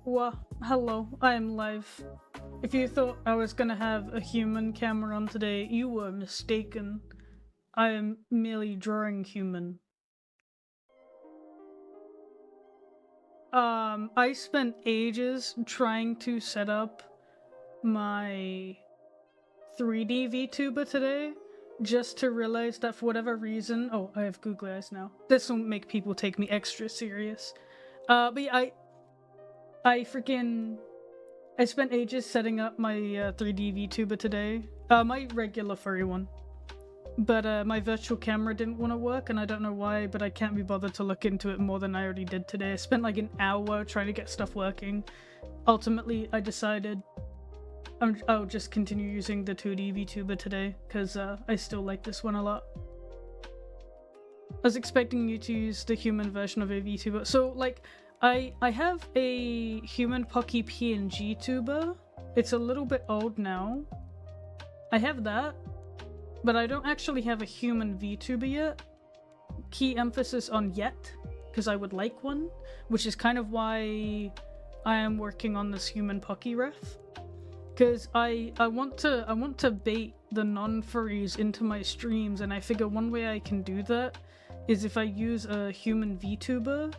Well, hello, I am live. If you thought I was gonna have a human camera on today, you were mistaken. I am merely drawing human. I spent ages trying to set up my 3D VTuber today, just to realize that for whatever reason— oh, I have Google Eyes now. This will make people take me extra serious. But yeah, I spent ages setting up my 3D VTuber today. My regular furry one. But my virtual camera didn't want to work, and I don't know why, but I can't be bothered to look into it more than I already did today. I spent like an hour trying to get stuff working. Ultimately, I decided I'll just continue using the 2D VTuber today, because I still like this one a lot. I was expecting you to use the human version of a VTuber. So, like, I have a human Pocky PNG tuber. It's a little bit old now. I have that, but I don't actually have a human VTuber yet. Key emphasis on yet, because I would like one, which is kind of why I am working on this human Pocky ref. Because I want to bait the non-furries into my streams, and I figure one way I can do that is if I use a human VTuber,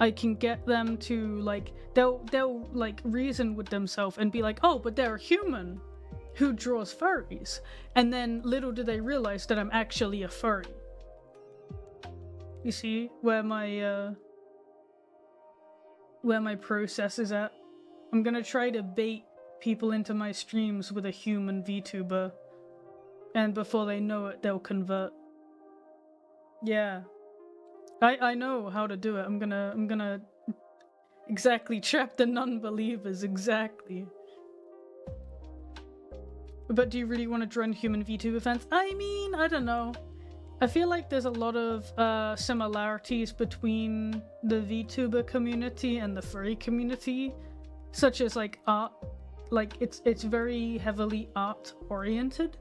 I can get them to, like, they'll like reason with themselves and be like, oh, but they're a human who draws furries, and then little do they realize that I'm actually a furry. You see where my process is at? I'm gonna try to bait people into my streams with a human VTuber, and before they know it, they'll convert. Yeah. I know how to do it. I'm gonna exactly trap the non-believers, exactly. But do you really want to join human VTuber fans? I mean, I don't know. I feel like there's a lot of similarities between the VTuber community and the furry community, such as like art. Like it's very heavily art oriented.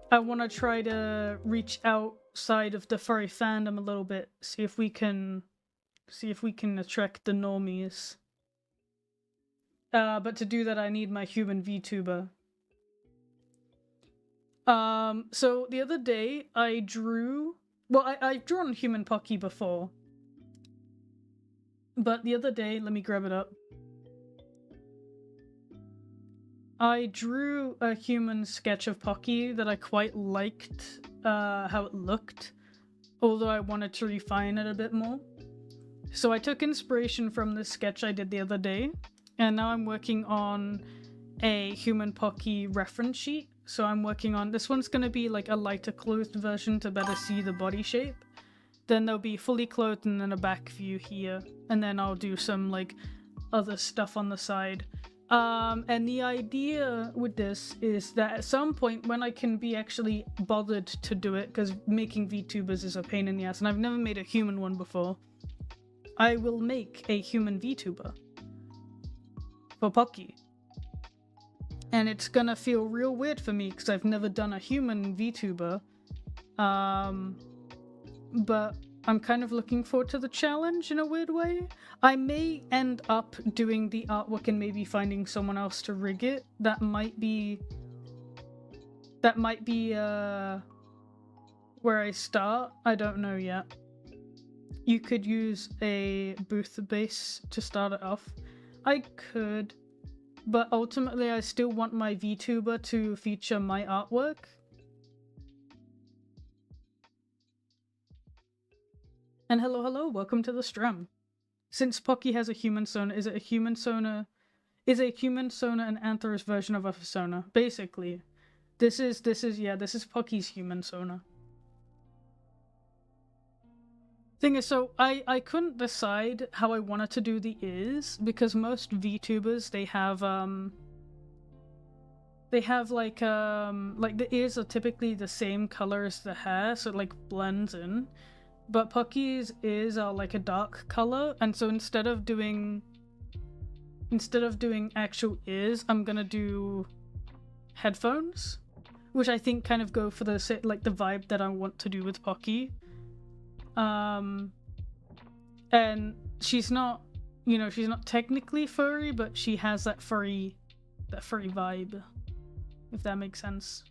I want to try to reach outside of the furry fandom a little bit, see if we can attract the normies. But to do that, I need my human VTuber. So the other day I drew. Well, I've drawn human Pocky before, but the other day, let me grab it up. I drew a human sketch of Pocky that I quite liked how it looked, although I wanted to refine it a bit more. So I took inspiration from this sketch I did the other day, and now I'm working on a human Pocky reference sheet. So I'm working on— this one's going to be like a lighter clothed version to better see the body shape. Then there'll be fully clothed and then a back view here, and then I'll do some like other stuff on the side. And the idea with this is that at some point when I can be actually bothered to do it, because making VTubers is a pain in the ass and I've never made a human one before, I will make a human VTuber for Pocky. And it's gonna feel real weird for me because I've never done a human VTuber. But I'm kind of looking forward to the challenge in a weird way. I may end up doing the artwork and maybe finding someone else to rig it. That might be where I start. I don't know yet. You could use a booth base to start it off. I could, but ultimately I still want my VTuber to feature my artwork. And hello, welcome to the stream. Since Pocky has a human sona, is a human sona an Anthros version of a persona? Basically. This is Pocky's human sona. Thing is, so I couldn't decide how I wanted to do the ears, because most VTubers, they have like the ears are typically the same color as the hair, so it like blends in. But Pocky's ears are like a dark color, and so instead of doing actual ears, I'm gonna do headphones, which I think kind of go for the vibe that I want to do with Pocky. And she's not, you know, she's not technically furry, but she has that furry vibe, if that makes sense.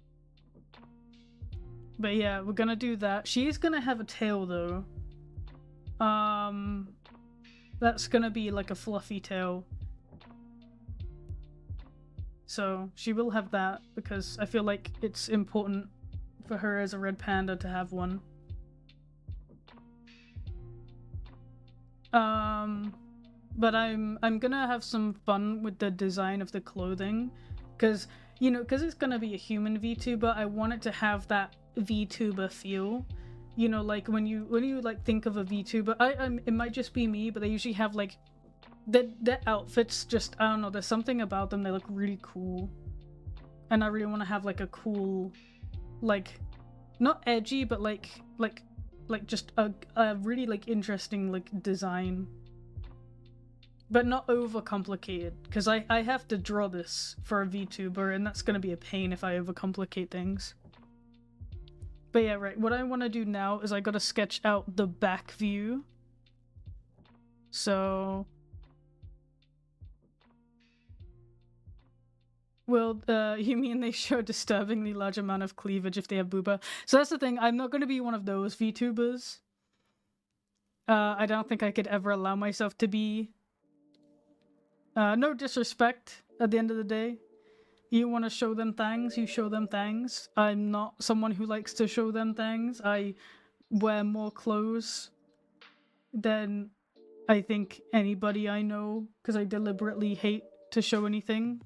But yeah, we're gonna do that. She is gonna have a tail though. That's gonna be like a fluffy tail. So she will have that because I feel like it's important for her as a red panda to have one. But I'm gonna have some fun with the design of the clothing, because you know, because it's gonna be a human VTuber, I want it to have that VTuber feel. You know, like when you like think of a VTuber, it might just be me, but they usually have like their outfits. Just I don't know. There's something about them. They look really cool, and I really want to have like a cool, like, not edgy, but like just a really like interesting like design. But not overcomplicated, because I have to draw this for a VTuber, and that's going to be a pain if I overcomplicate things. But yeah, right, what I want to do now is I got to sketch out the back view. So... Well, you mean they show a disturbingly large amount of cleavage if they have booba? So that's the thing, I'm not going to be one of those VTubers. I don't think I could ever allow myself to be... no disrespect at the end of the day. You want to show them things, you show them things. I'm not someone who likes to show them things. I wear more clothes than I think anybody I know, because I deliberately hate to show anything.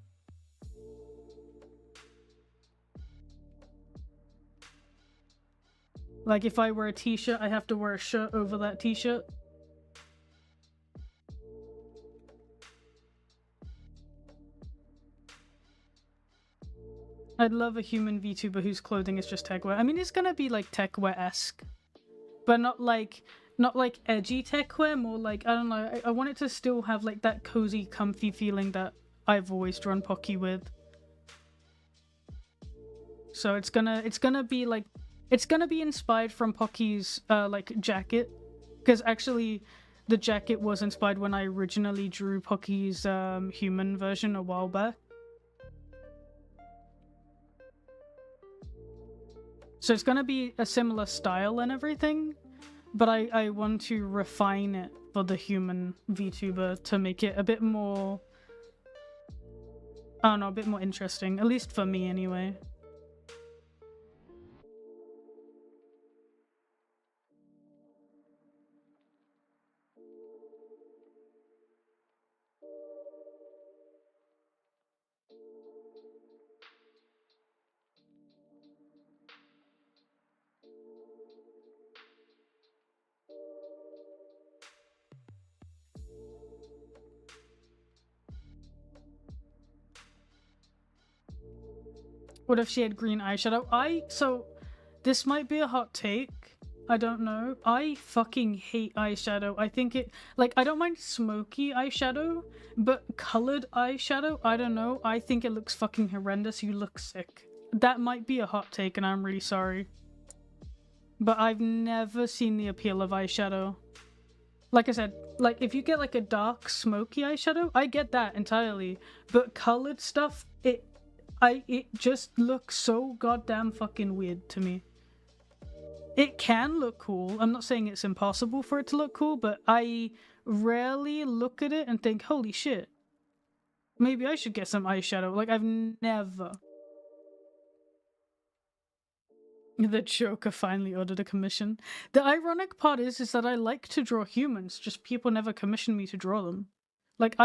Like if I wear a t-shirt, I have to wear a shirt over that t-shirt. I'd love a human VTuber whose clothing is just techwear. I mean, it's gonna be like techwear-esque, but not like edgy techwear. More like, I don't know. I want it to still have like that cozy, comfy feeling that I've always drawn Pocky with. So it's gonna be like, it's gonna be inspired from Pocky's like jacket, because actually the jacket was inspired when I originally drew Pocky's human version a while back. So it's gonna be a similar style and everything, but I want to refine it for the human VTuber to make it a bit more, I don't know, a bit more interesting, at least for me anyway. What if she had green eyeshadow? So, this might be a hot take. I don't know. I fucking hate eyeshadow. I think it, like, I don't mind smoky eyeshadow, but colored eyeshadow, I don't know. I think it looks fucking horrendous. You look sick. That might be a hot take, and I'm really sorry. But I've never seen the appeal of eyeshadow. Like I said, like, if you get, like, a dark, smoky eyeshadow, I get that entirely. But colored stuff, it just looks so goddamn fucking weird to me. It can look cool. I'm not saying it's impossible for it to look cool, but I rarely look at it and think, holy shit, maybe I should get some eyeshadow. Like, I've never. The Joker finally ordered a commission. The ironic part is that I like to draw humans, just people never commission me to draw them. Like,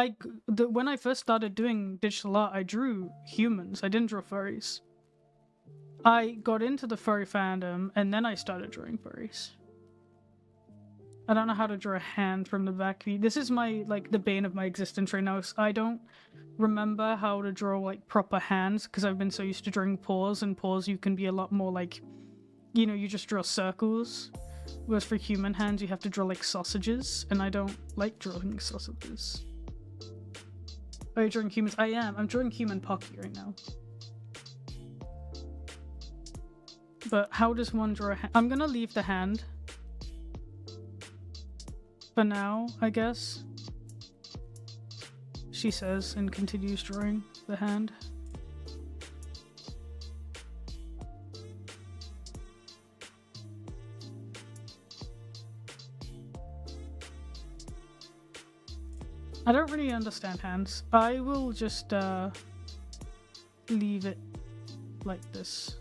when I first started doing digital art, I drew humans. I didn't draw furries. I got into the furry fandom, and then I started drawing furries. I don't know how to draw a hand from the back view. This is my, like, the bane of my existence right now. I don't remember how to draw, like, proper hands, because I've been so used to drawing paws, and paws you can be a lot more, like, you know, you just draw circles. Whereas for human hands, you have to draw, like, sausages, and I don't like drawing sausages. Are you drawing humans? I am. I'm drawing human Pocky right now. But how does one draw a hand? I'm gonna leave the hand. For now, I guess. She says and continues drawing the hand. I don't really understand hands. I will just leave it like this.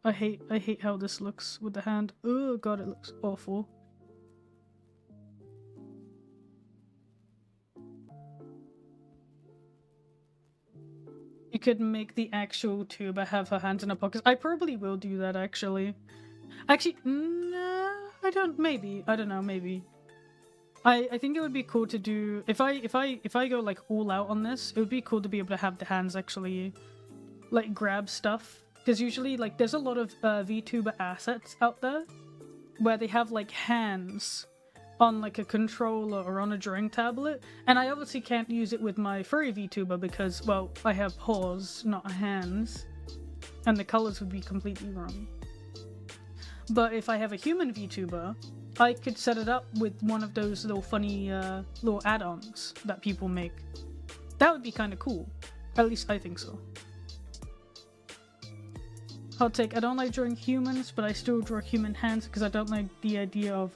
I hate how this looks with the hand. Oh god, it looks awful. You could make the actual tuba have her hands in her pockets. I probably will do that actually. Actually, nah, I don't know, maybe. I think it would be cool to do if I go like all out on this, it would be cool to be able to have the hands actually like grab stuff. Because usually like there's a lot of VTuber assets out there where they have like hands on like a controller or on a drawing tablet, and I obviously can't use it with my furry VTuber because, well, I have paws, not hands, and the colors would be completely wrong. But if I have a human VTuber, I could set it up with one of those little funny little add-ons that people make. That would be kind of cool. At least I think so. Hot take, I don't like drawing humans, but I still draw human hands because I don't like the idea of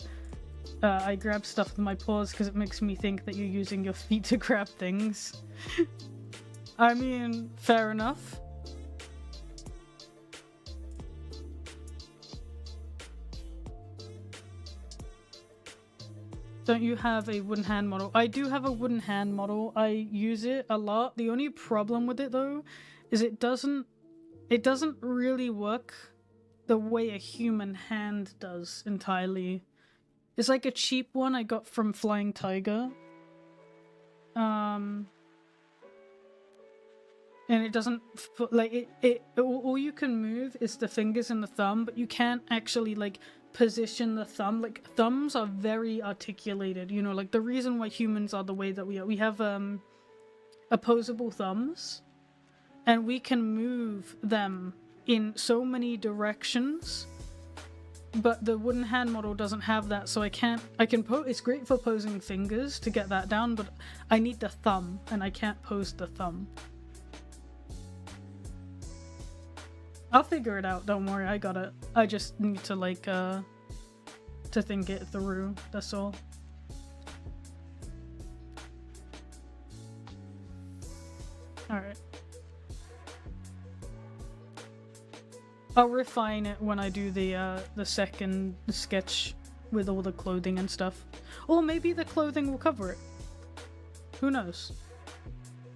I grab stuff with my paws because it makes me think that you're using your feet to grab things. I mean, fair enough. Don't you have a wooden hand model? I do have a wooden hand model. I use it a lot. The only problem with it though is it doesn't really work the way a human hand does entirely. It's like a cheap one I got from Flying Tiger. And it doesn't, like, all you can move is the fingers and the thumb, but you can't actually, like, position the thumb. Like, thumbs are very articulated, you know, like, the reason why humans are the way that we are. We have, opposable thumbs, and we can move them in so many directions. But the wooden hand model doesn't have that, so it's great for posing fingers to get that down, but I need the thumb, and I can't pose the thumb. I'll figure it out, don't worry, I got it. I just need to, like, to think it through, that's all. Alright. I'll refine it when I do the second sketch with all the clothing and stuff. Or maybe the clothing will cover it. Who knows?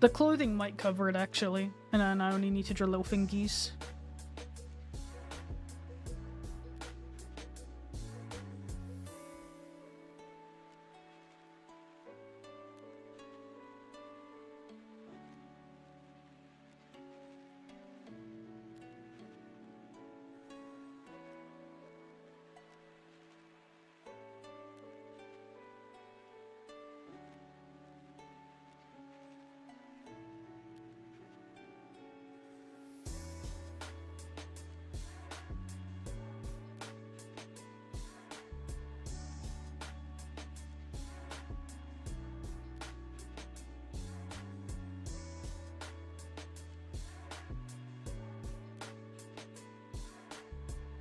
The clothing might cover it, actually. And then I only need to draw little fingies.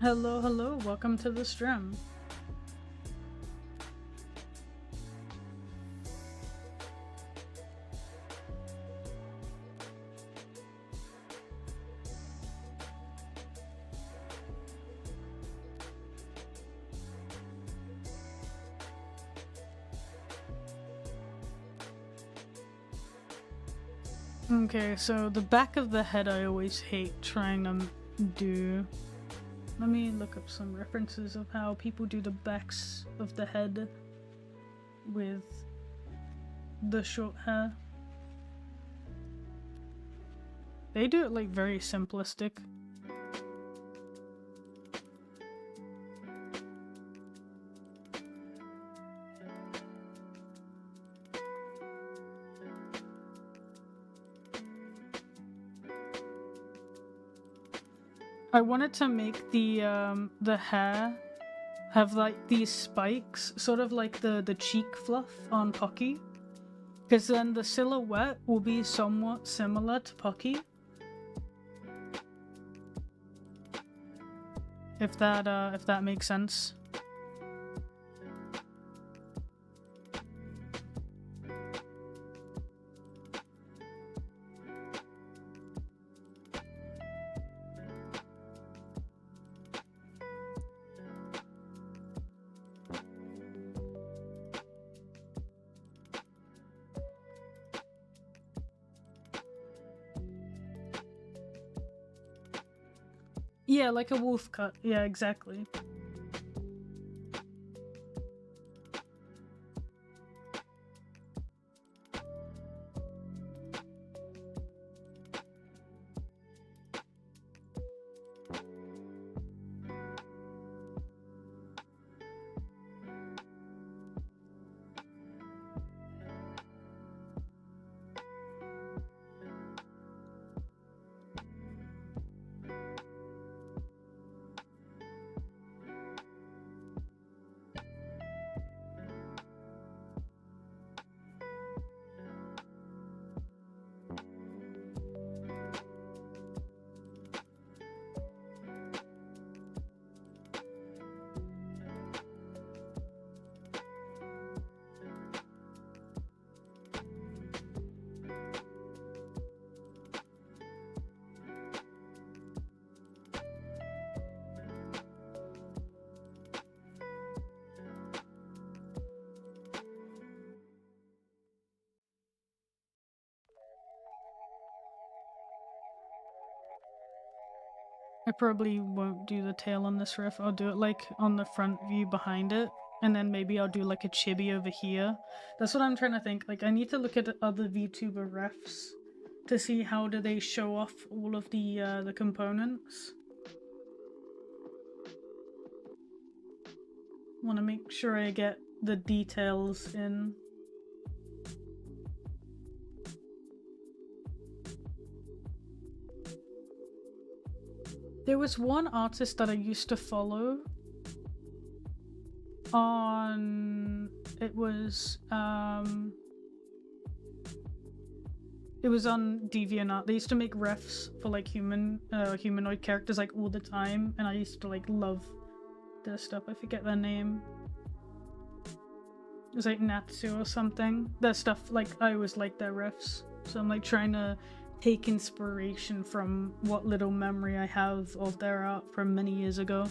Hello, hello, welcome to the stream. Okay, so the back of the head I always hate trying to do. Let me look up some references of how people do the backs of the head with the short hair. They do it like very simplistic. I wanted to make the hair have like these spikes, sort of like the cheek fluff on Pocky, because then the silhouette will be somewhat similar to Pocky. If that makes sense. Yeah, like a wolf cut. Yeah, exactly. I probably won't do the tail on this riff. I'll do it like on the front view behind it, and then maybe I'll do like a chibi over here. That's what I'm trying to think. Like, I need to look at other VTuber refs to see how do they show off all of the components. Want to make sure I get the details in. There was one artist that I used to follow on, it was on DeviantArt. They used to make refs for like humanoid characters like all the time, and I used to like love their stuff. I forget their name. It was like Natsu or something. Their stuff, like, I always liked their refs, so I'm like trying to take inspiration from what little memory I have of their art from many years ago.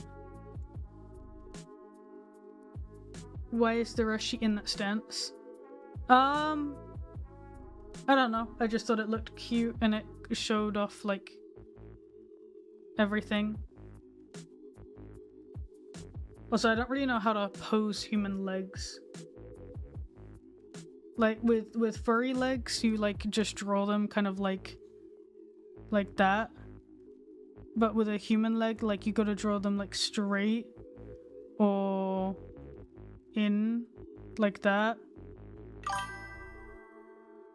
Why is the Rushi in that stance? I don't know. I just thought it looked cute and it showed off like everything. Also, I don't really know how to pose human legs. Like with furry legs, you like just draw them kind of like that. But with a human leg, like you gotta draw them like straight or in like that.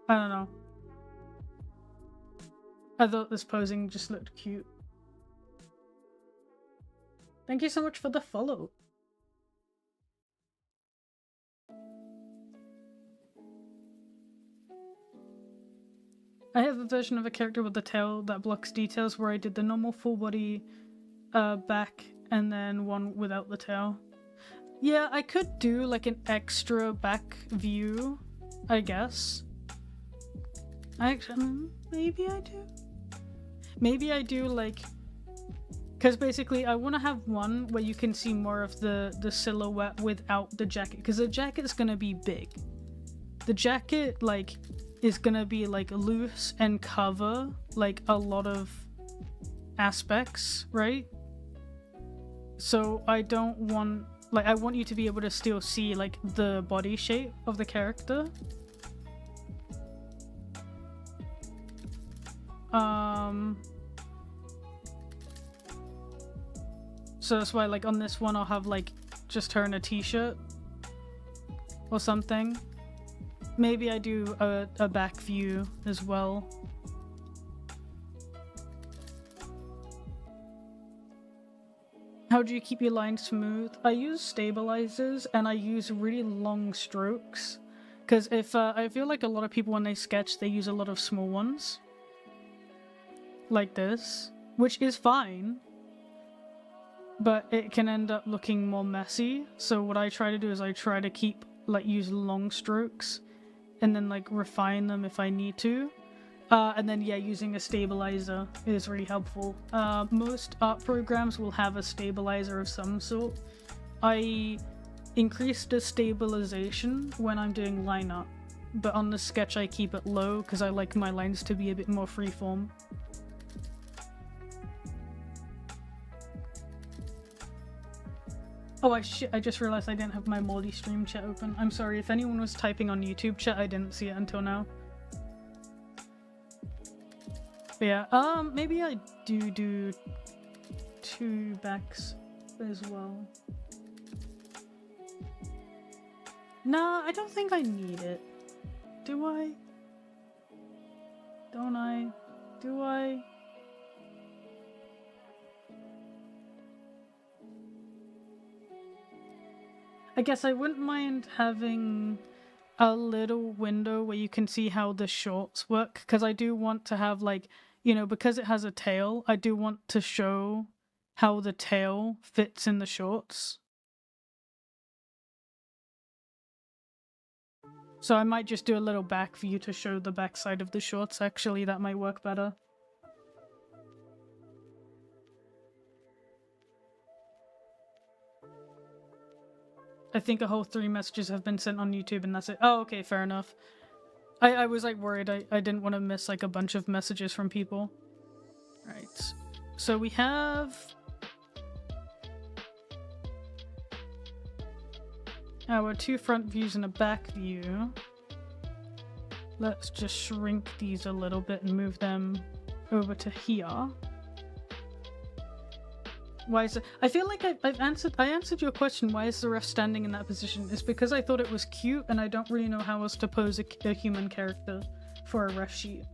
I don't know. I thought this posing just looked cute. Thank you so much for the follow. I have a version of a character with a tail that blocks details where I did the normal full body back and then one without the tail. Yeah, I could do like an extra back view, I guess. Maybe I do. Maybe I do like, because basically I want to have one where you can see more of the silhouette without the jacket, because the jacket's gonna be big. The jacket like is gonna be like loose and cover like a lot of aspects, right? So I don't want, like, I want you to be able to still see like the body shape of the character. So that's why like on this one I'll have like just her in a t-shirt or something. Maybe I do a back view as well. How do you keep your lines smooth? I use stabilizers and I use really long strokes. Because if I feel like a lot of people when they sketch, they use a lot of small ones. Like this. Which is fine. But it can end up looking more messy. So what I try to do is I try to keep, like, use long strokes. And then, like, refine them if I need to. And then, yeah, using a stabilizer is really helpful. Most art programs will have a stabilizer of some sort. I increase the stabilization when I'm doing line art, but on the sketch I keep it low because I like my lines to be a bit more freeform. Oh, I just realized I didn't have my Molly stream chat open. I'm sorry, if anyone was typing on YouTube chat, I didn't see it until now. But yeah, maybe I do 2 backs as well. Nah, I don't think I need it. Do I? Don't I? Do I? I guess I wouldn't mind having a little window where you can see how the shorts work, because I do want to have, like, you know, because it has a tail, I do want to show how the tail fits in the shorts. So I might just do a little back view to show the backside of the shorts, actually. That might work better. I think a whole 3 messages have been sent on YouTube and that's it. Oh, okay, fair enough. I was, like, worried I didn't want to miss, like, a bunch of messages from people. Right. So we have our 2 front views and a back view. Let's just shrink these a little bit and move them over to here. Why is it? I feel like I answered your question. Why is the ref standing in that position? It's because I thought it was cute, and I don't really know how else to pose a human character for a ref sheet.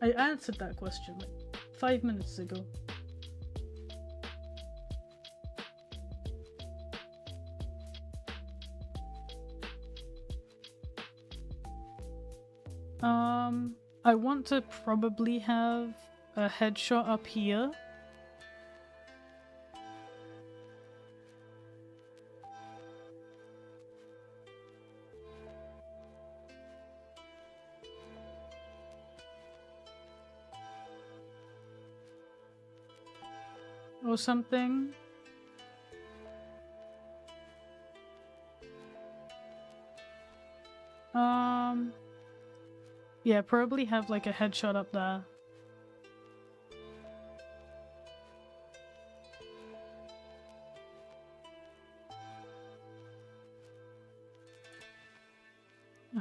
I answered that question like 5 minutes ago. I want to probably have a headshot up here. Or something. Yeah, probably have like a headshot up there.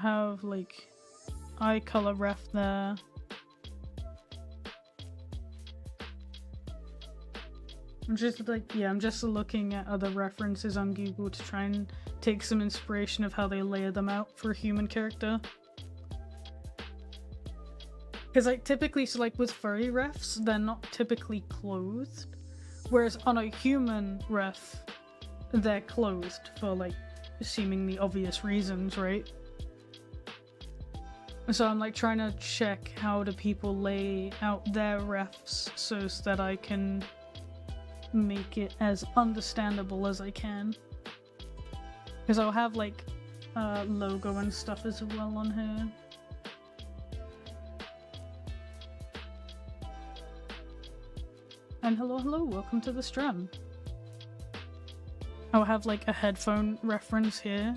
Have like eye color ref there. I'm just like, yeah, I'm just looking at other references on Google to try and take some inspiration of how they layer them out for a human character. Because like typically, so like with furry refs, they're not typically clothed. Whereas on a human ref, they're clothed for like seemingly obvious reasons, right? So I'm like trying to check how do people lay out their refs so that I can make it as understandable as I can. Because I'll have like logo and stuff as well on here. And hello, welcome to the stream. I'll have like a headphone reference here.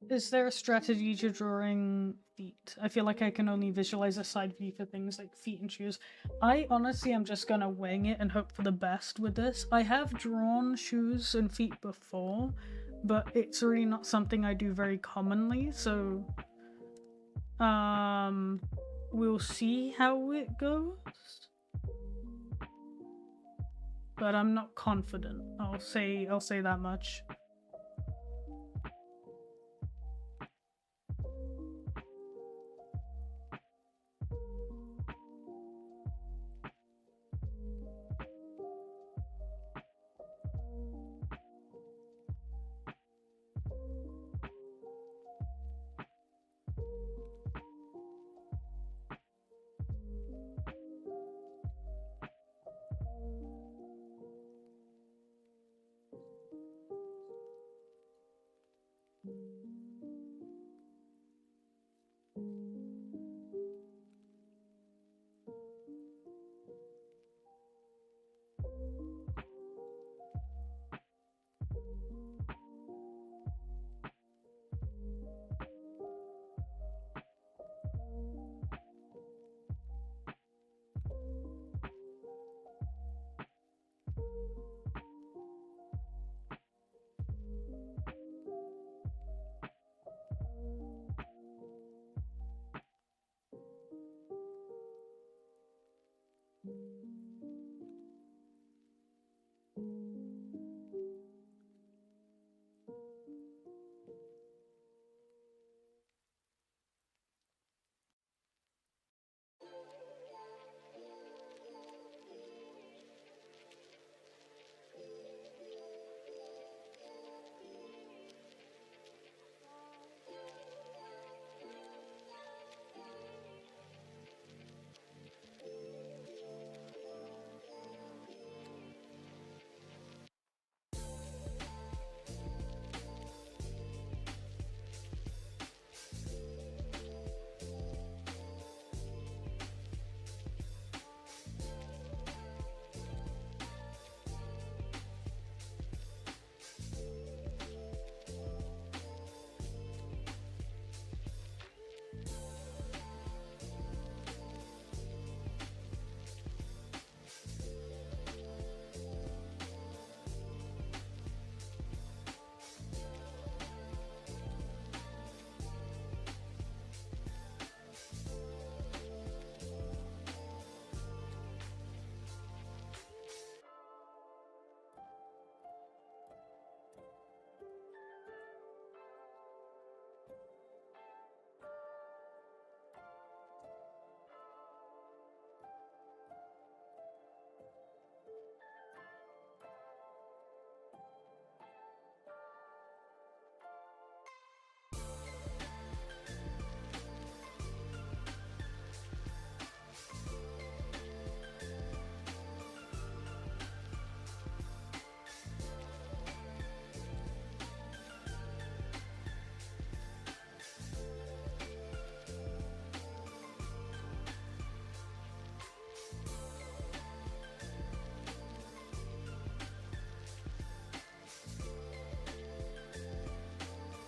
Is there a strategy to drawing feet? I feel like I can only visualize a side view for things like feet and shoes. I honestly am just gonna wing it and hope for the best with this. I have drawn shoes and feet before, but it's really not something I do very commonly, so we'll see how it goes. But I'm not confident. I'll say that much.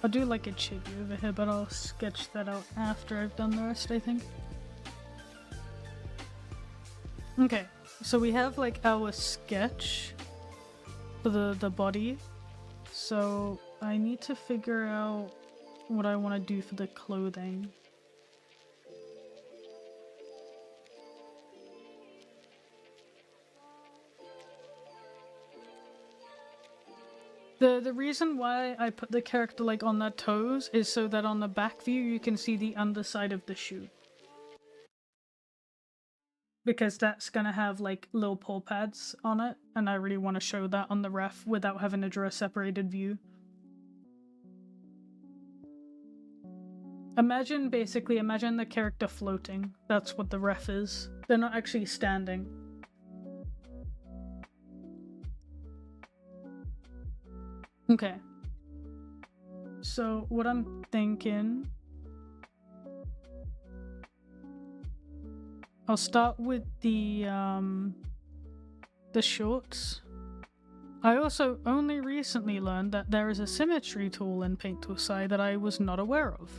I'll do like a chibi over here, but I'll sketch that out after I've done the rest, I think. Okay, so we have like our sketch for the body. So I need to figure out what I want to do for the clothing. The reason why I put the character like on their toes is so that on the back view you can see the underside of the shoe. Because that's gonna have like little paw pads on it, and I really want to show that on the ref without having to draw a separated view. Imagine the character floating. That's what the ref is. They're not actually standing. Okay. So what I'm thinking, I'll start with the shorts. I also only recently learned that there is a symmetry tool in Paint Tool Sai that I was not aware of.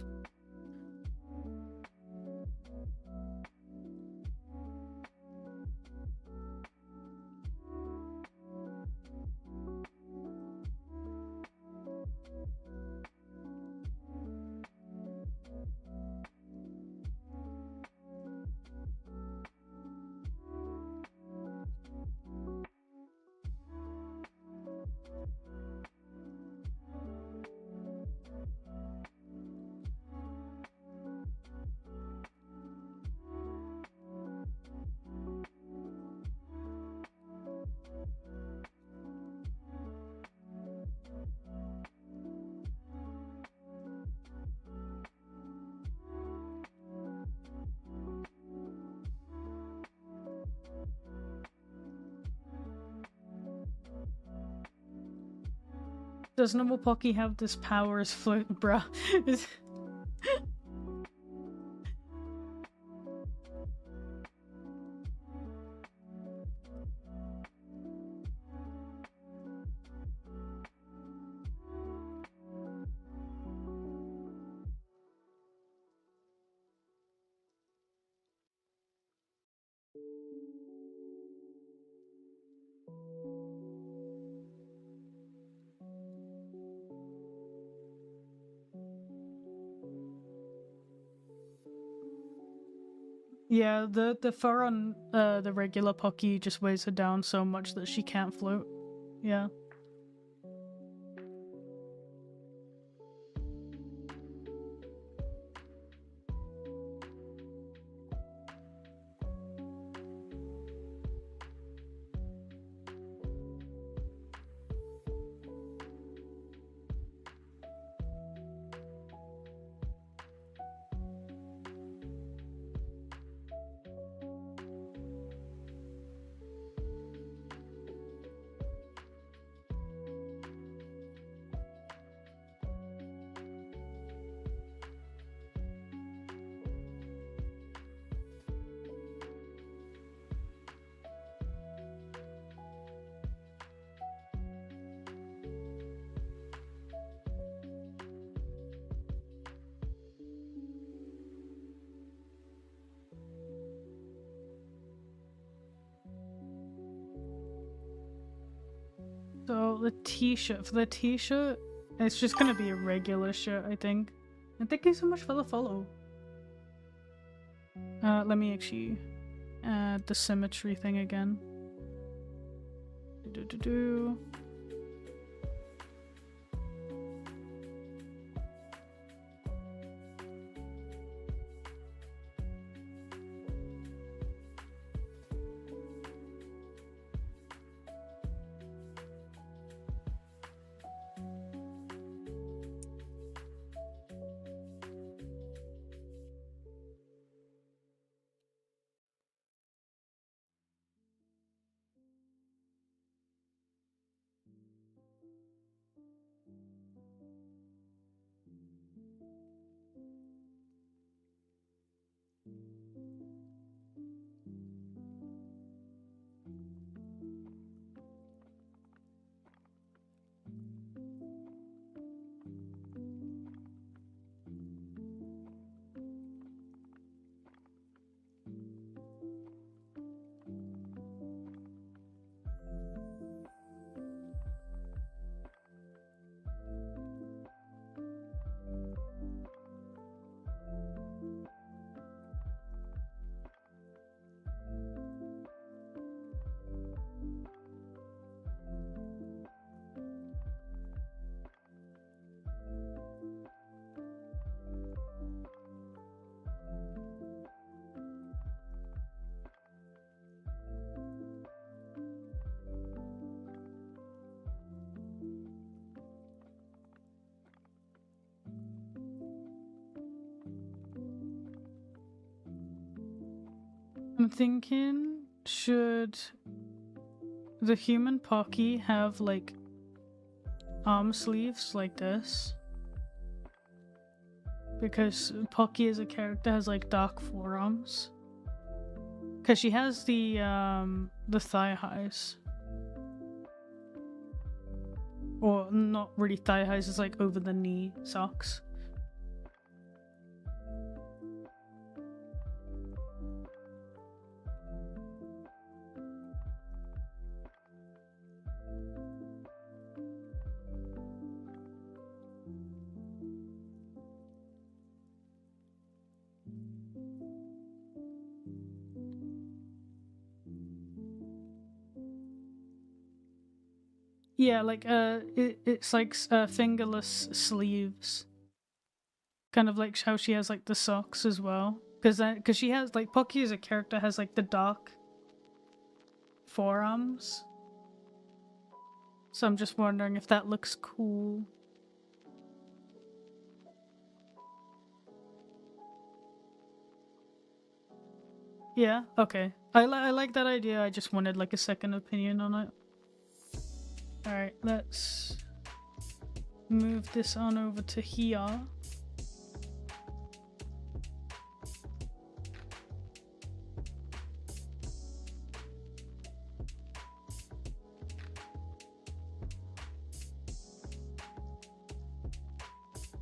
Does normal Pocky have this power as float, bruh? Yeah, the fur on the regular Pocky just weighs her down so much that she can't float. Yeah. So the t-shirt, for the t-shirt, it's just gonna be a regular shirt, I think. And thank you so much for the follow. Let me actually add the symmetry thing again. Do-do-do-do. I'm thinking, should the human Pocky have like arm sleeves like this? Because Pocky as a character has like dark forearms. Because she has the thigh highs. Or not really thigh highs, it's like over the knee socks. Yeah, like it's like fingerless sleeves, kind of like how she has like the socks as well. Because she has like Pocky as a character has like the dark forearms. So I'm just wondering if that looks cool. Yeah. Okay. I like that idea. I just wanted like a second opinion on it. All right. Let's move this on over to here.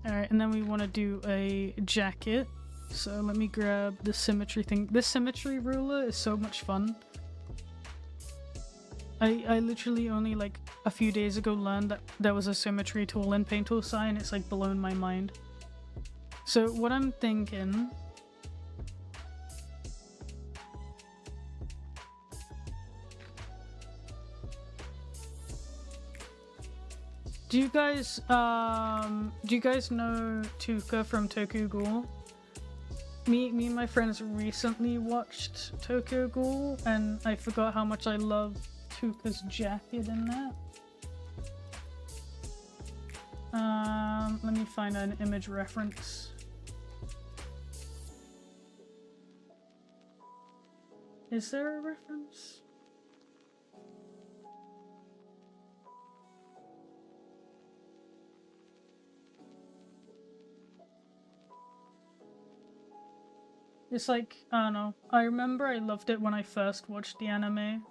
Alright, and then we want to do a jacket. So let me grab the symmetry thing. This symmetry ruler is so much fun. I literally only like a few days ago learned that there was a symmetry tool in Paint Tool Sci, and it's like blown my mind. So what I'm thinking... Do you guys know Tuka from Tokyo Ghoul? Me and my friends recently watched Tokyo Ghoul, and I forgot how much I love Tuka's jacket in that. Let me find an image reference. Is there a reference? It's like, I don't know. I remember I loved it when I first watched the anime,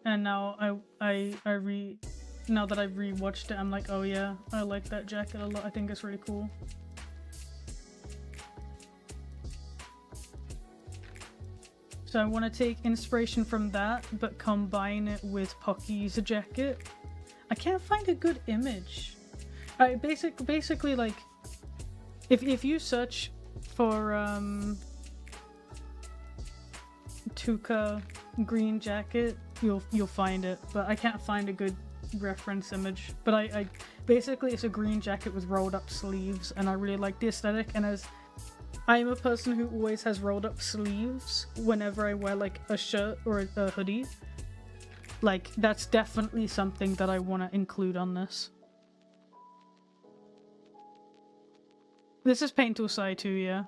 and now now that I've rewatched it, I'm like, oh yeah, I like that jacket a lot. I think it's really cool. So I want to take inspiration from that, but combine it with Pocky's jacket. I can't find a good image. Alright, basically like, if you search for Tuka green jacket, you'll find it, but I can't find a good reference image. But I basically it's a green jacket with rolled up sleeves, and I really like the aesthetic. And as I'm a person who always has rolled up sleeves whenever I wear like a shirt or a hoodie, like that's definitely something that I want to include on this. This is Paint Tool Sci too, yeah.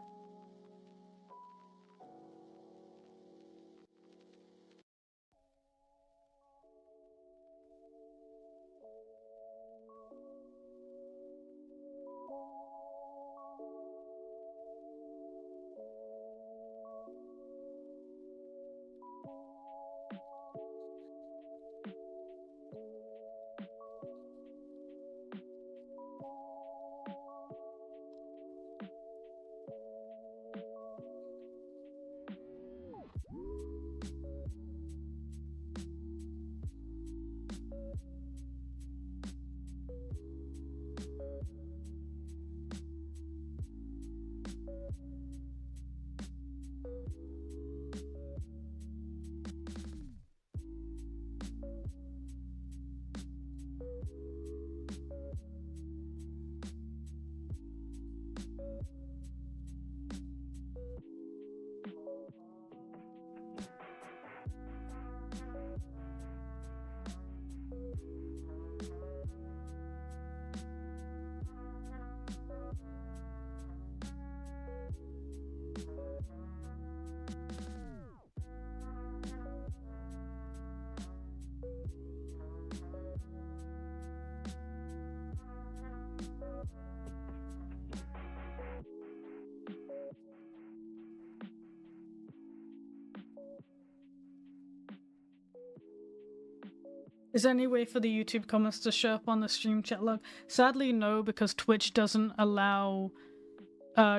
Is there any way for the YouTube comments to show up on the stream chat log? Sadly, no, because Twitch doesn't allow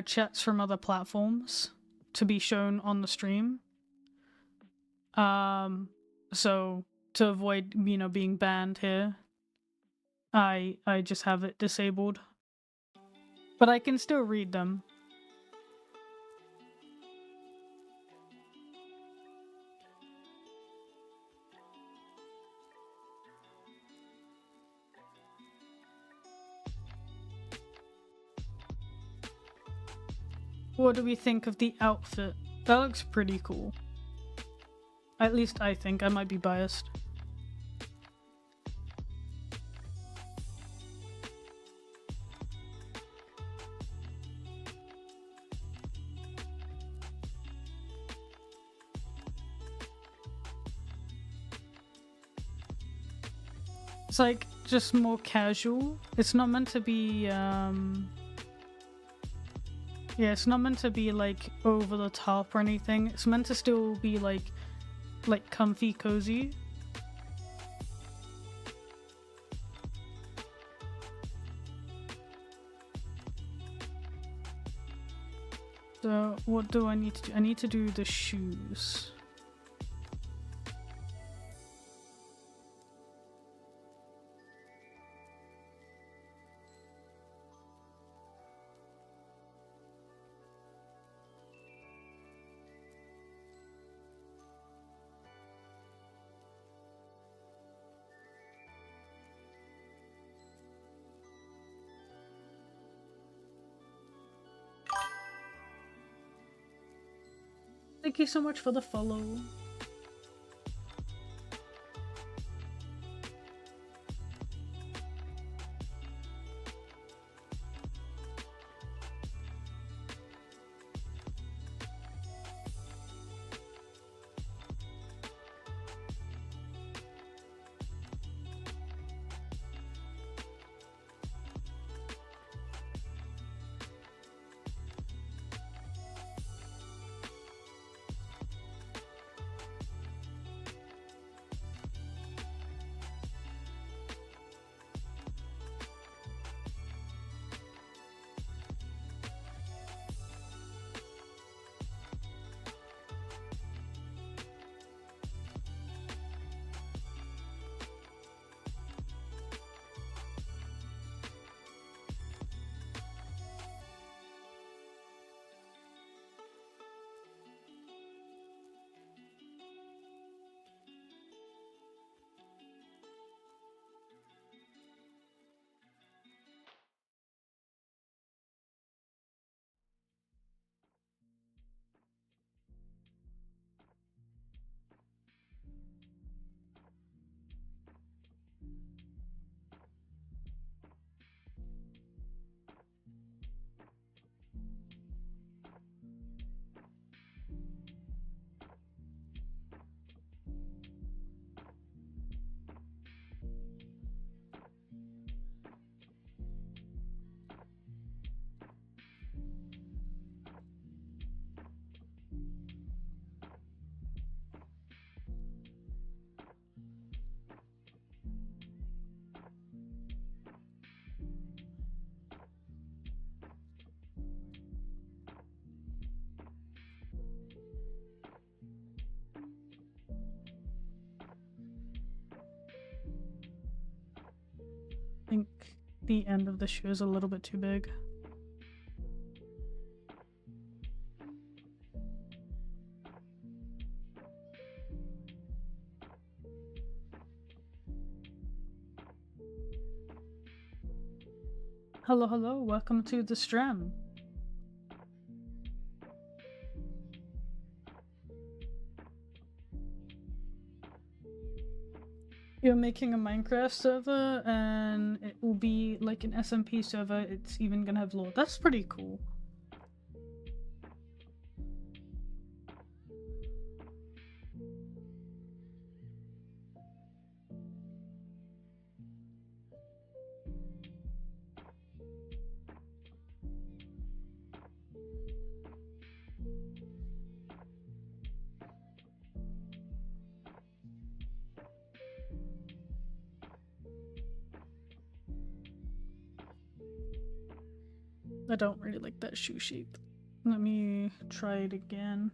chats from other platforms to be shown on the stream. So to avoid, you know, being banned here, I just have it disabled. But I can still read them. What do we think of the outfit? That looks pretty cool. At least I think. I might be biased. It's like just more casual. It's not meant to be yeah, it's not meant to be like over the top or anything. It's meant to still be like comfy, cozy. So what do I need to do? I need to do the shoes. Thank you so much for the follow. I think the end of the shoe is a little bit too big. Hello, hello, welcome to the stream. You're making a Minecraft server and it will be like an SMP server. It's even gonna have lore. That's pretty cool. I don't really like that shoe shape. Let me try it again.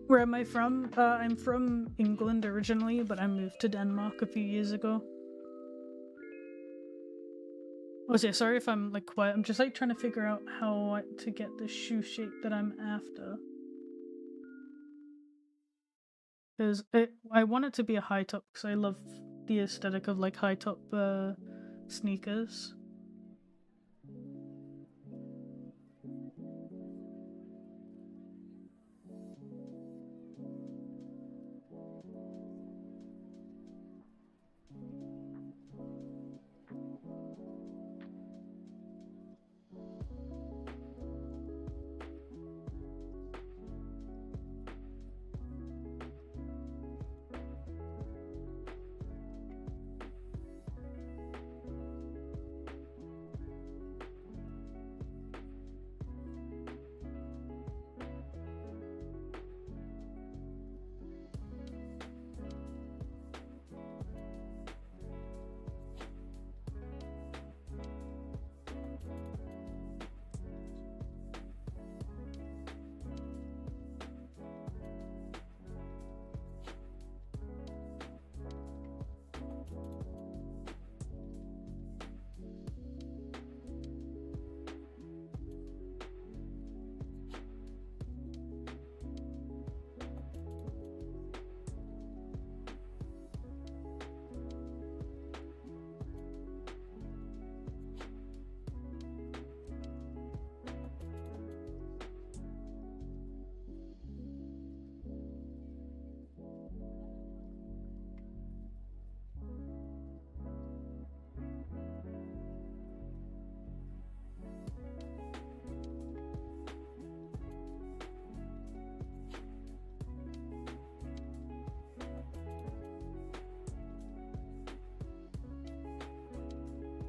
Where am I from? I'm from England originally, but I moved to Denmark a few years ago. Oh, yeah, sorry if I'm like quiet. I'm just like trying to figure out how to get the shoe shape that I'm after. Because I want it to be a high top because I love the aesthetic of like high top sneakers.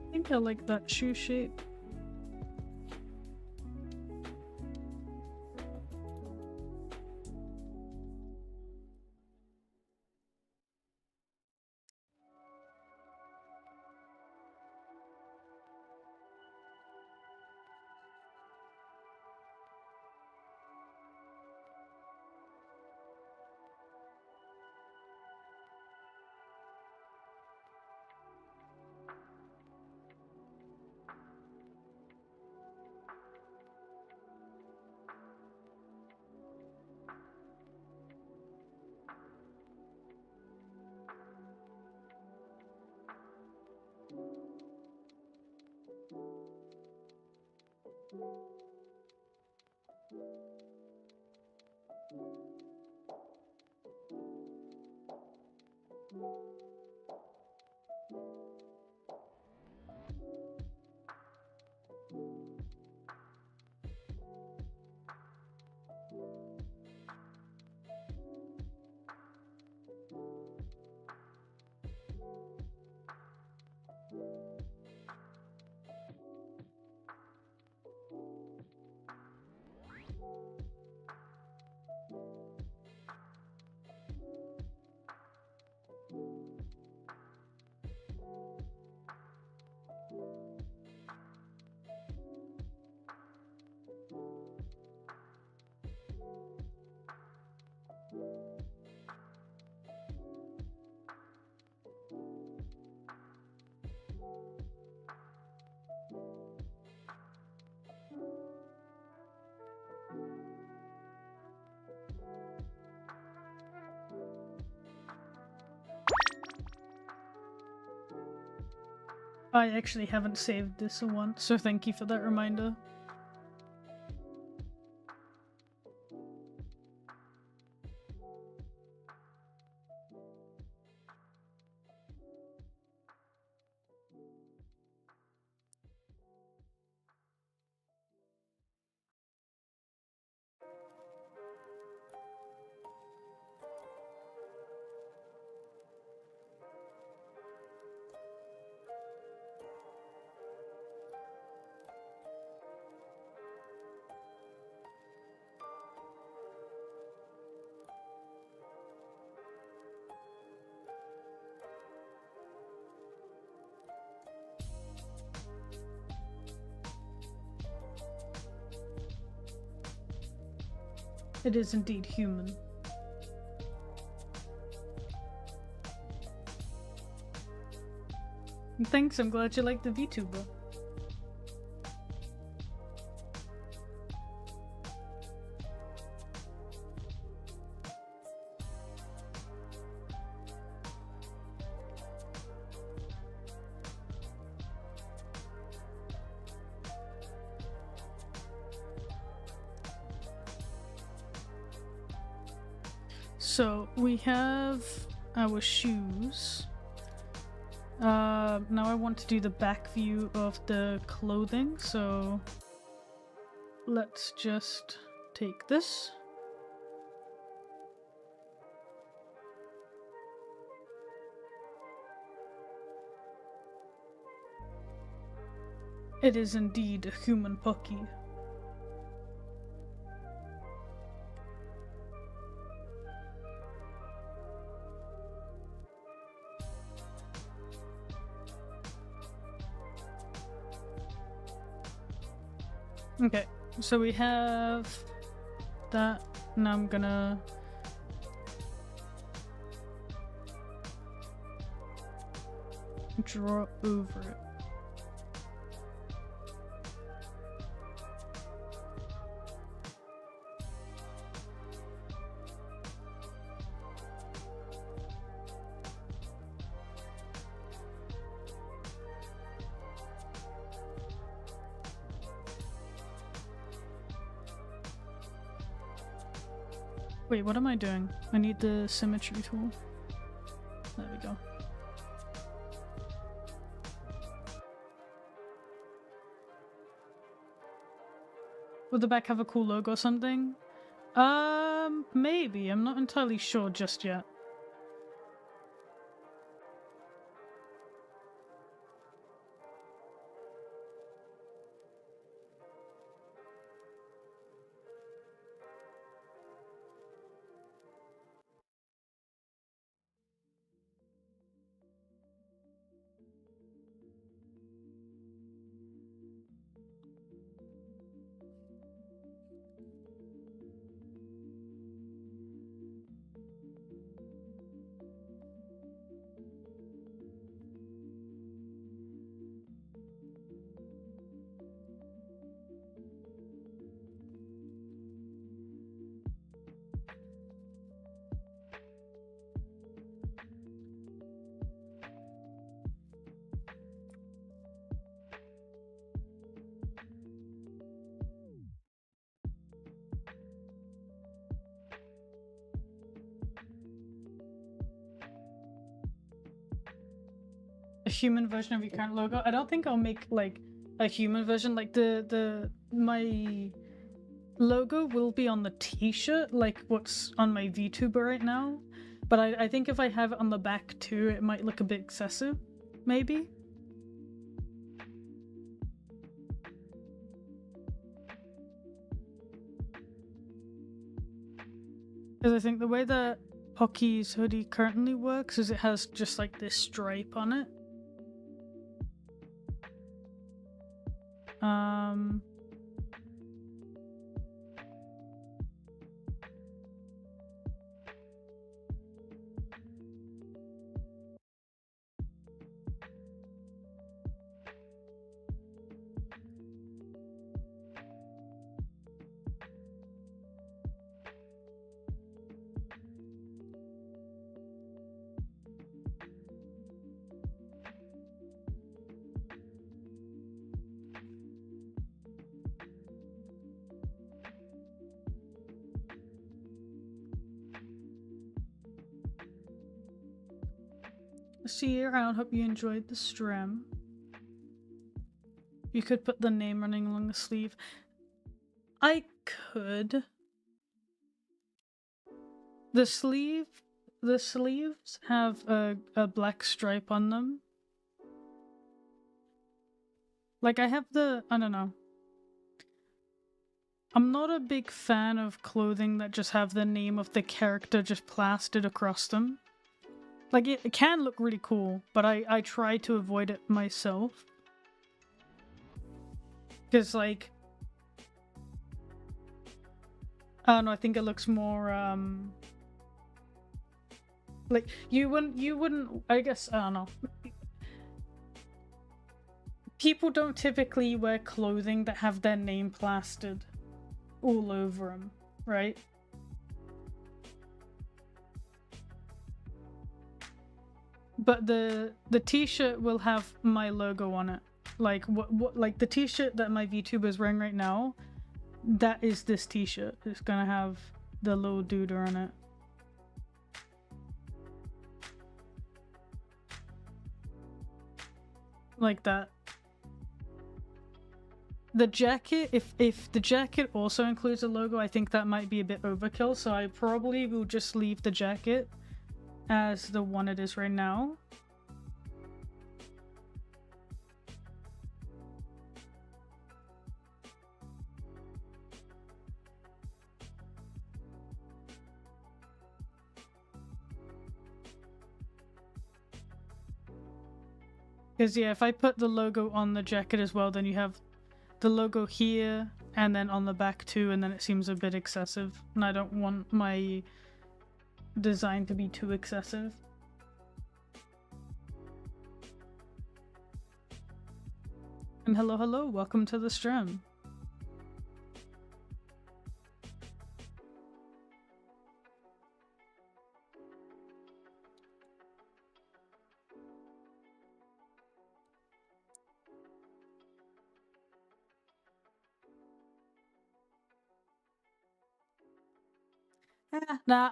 I think I like that shoe shape. I actually haven't saved this once, so thank you for that reminder. It is indeed human. Thanks, I'm glad you like the VTuber. So we have our shoes. Now I want to do the back view of the clothing, so let's just take this. It is indeed a human Pocky. Okay, so we have that. Now I'm gonna draw over it. Wait, what am I doing? I need the symmetry tool. There we go. Would the back have a cool logo or something? Maybe. I'm not entirely sure just yet. A human version of your current logo? I don't think I'll make like a human version. Like my logo will be on the t-shirt, like what's on my VTuber right now. But I think if I have it on the back too, it might look a bit excessive, maybe. Because I think the way that Pocky's hoodie currently works is it has just like this stripe on it. See you around. Hope you enjoyed the stream. You could put the name running along the sleeve. I could. The sleeves have a black stripe on them. Like I have I don't know. I'm not a big fan of clothing that just have the name of the character just plastered across them. Like, it can look really cool, but I try to avoid it myself. Because, like... I don't know, I think it looks more, like, you wouldn't, I guess, I don't know. people don't typically wear clothing that have their name plastered all over them, right? But the t-shirt will have my logo on it. Like what like the t-shirt that my VTuber is wearing right now, that is this t-shirt. It's gonna have the little dude on it. Like that. The jacket, if the jacket also includes a logo, I think that might be a bit overkill, so I probably will just leave the jacket as the one it is right now. Because yeah, if I put the logo on the jacket as well, then you have the logo here and then on the back too, and then it seems a bit excessive, and I don't want my design to be too excessive. And hello, welcome to the stream. Nah,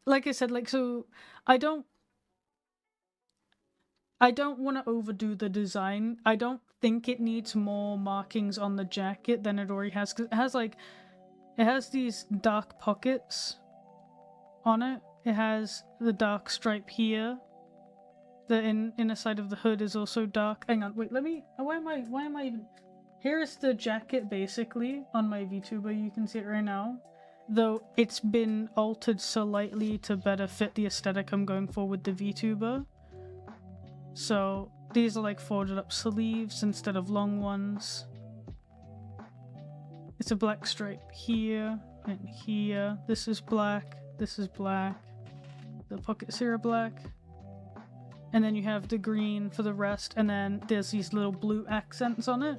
like I said, like, so I don't want to overdo the design. I don't think it needs more markings on the jacket than it already has, because it has these dark pockets on it. It has the dark stripe here. The inner side of the hood is also dark. Hang on, wait, let me, why am I even, here's the jacket basically on my VTuber, you can see it right now. Though it's been altered slightly to better fit the aesthetic I'm going for with the VTuber. So these are like folded up sleeves instead of long ones. It's a black stripe here and here. This is black. This is black. The pockets here are black. And then you have the green for the rest, and then there's these little blue accents on it.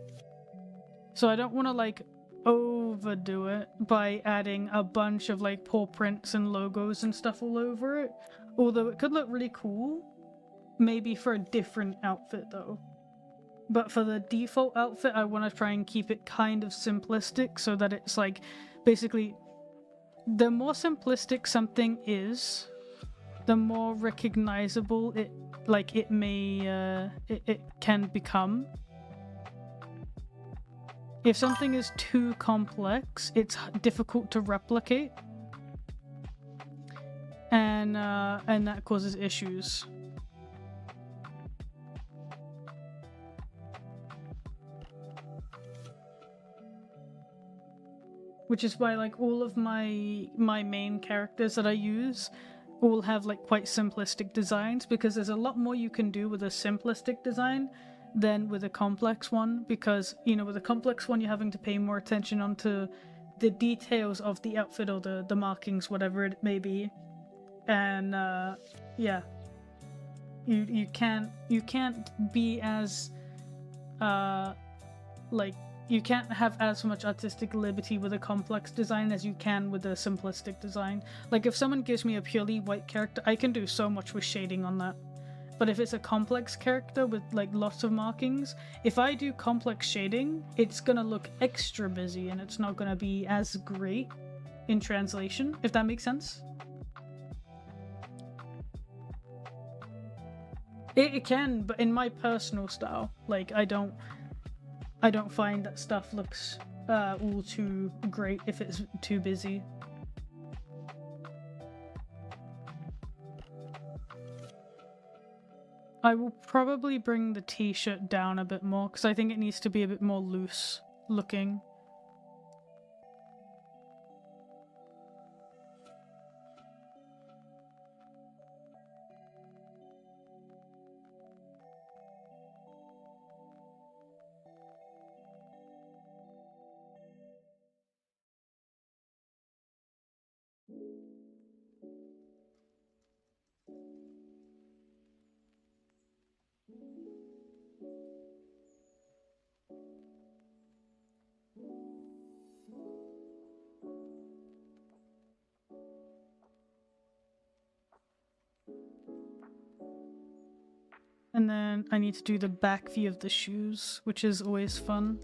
So I don't want to like overdo it by adding a bunch of like paw prints and logos and stuff all over it. Although it could look really cool. Maybe for a different outfit though. But for the default outfit, I want to try and keep it kind of simplistic so that it's like, basically, the more simplistic something is, the more recognizable it can become. If something is too complex, it's difficult to replicate, and that causes issues. Which is why, like, all of my main characters that I use all have like quite simplistic designs, because there's a lot more you can do with a simplistic design than with a complex one, because, you know, with a complex one you're having to pay more attention onto the details of the outfit or the markings, whatever it may be. And yeah, you can't be as like, you can't have as much artistic liberty with a complex design as you can with a simplistic design. Like, if someone gives me a purely white character, I can do so much with shading on that. But if it's a complex character with like lots of markings, if I do complex shading, it's gonna look extra busy and it's not gonna be as great in translation, if that makes sense. It can, but in my personal style, like, I don't find that stuff looks all too great if it's too busy. I will probably bring the t-shirt down a bit more, because I think it needs to be a bit more loose looking. And then I need to do the back view of the shoes, which is always fun.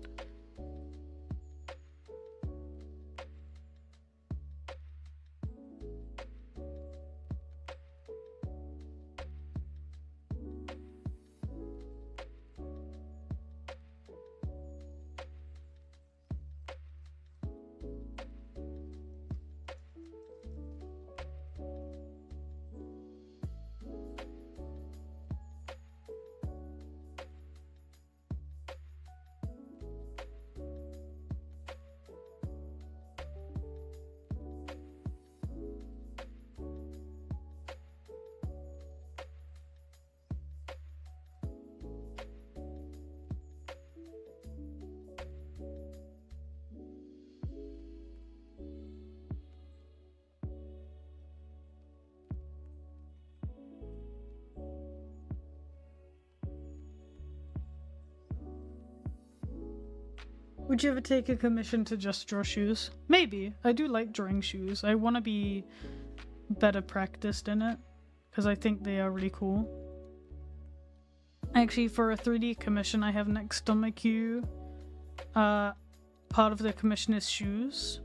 Would you ever take a commission to just draw shoes? Maybe. I do like drawing shoes. I want to be better practiced in it, because I think they are really cool. Actually, for a 3D commission I have next on my queue, part of the commission is shoes.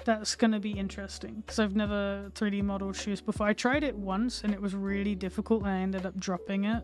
That's gonna be interesting, because I've never 3D modeled shoes before. I tried it once and it was really difficult and I ended up dropping it.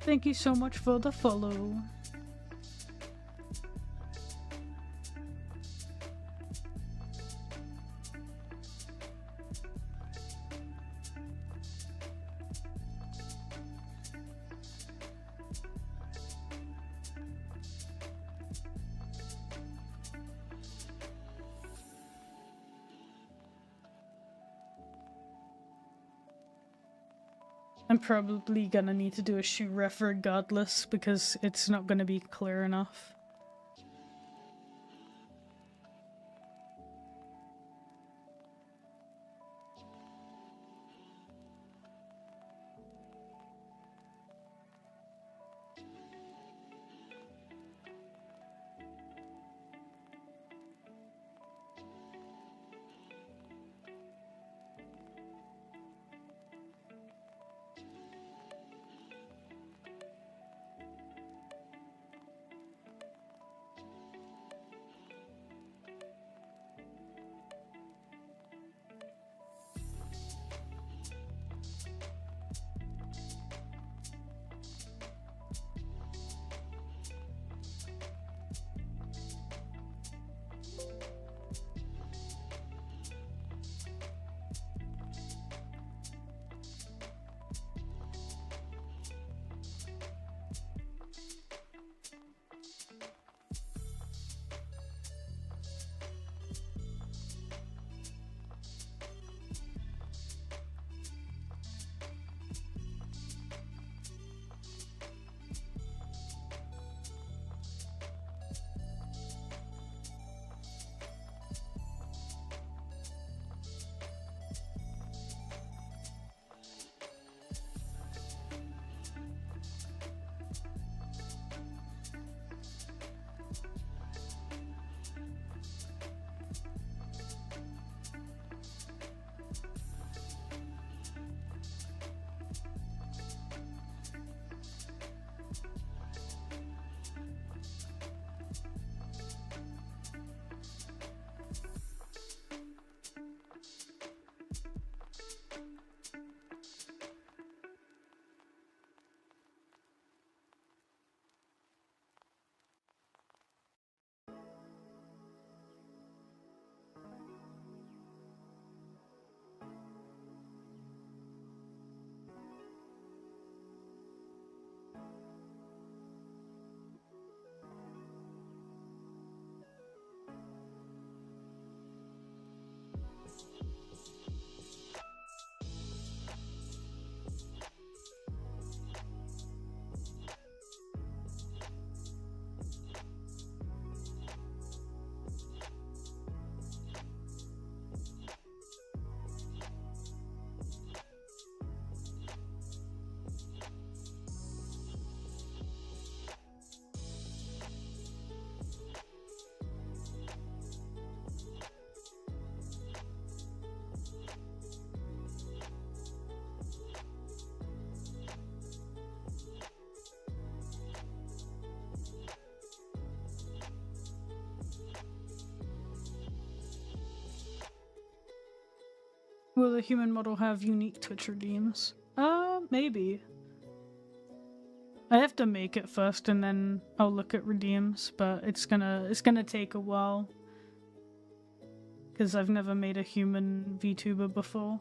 Thank you so much for the follow. I'm probably gonna need to do a shoe ref regardless, because it's not gonna be clear enough. Will the human model have unique Twitch redeems? Maybe. I have to make it first and then I'll look at redeems, but it's gonna take a while. Because I've never made a human VTuber before.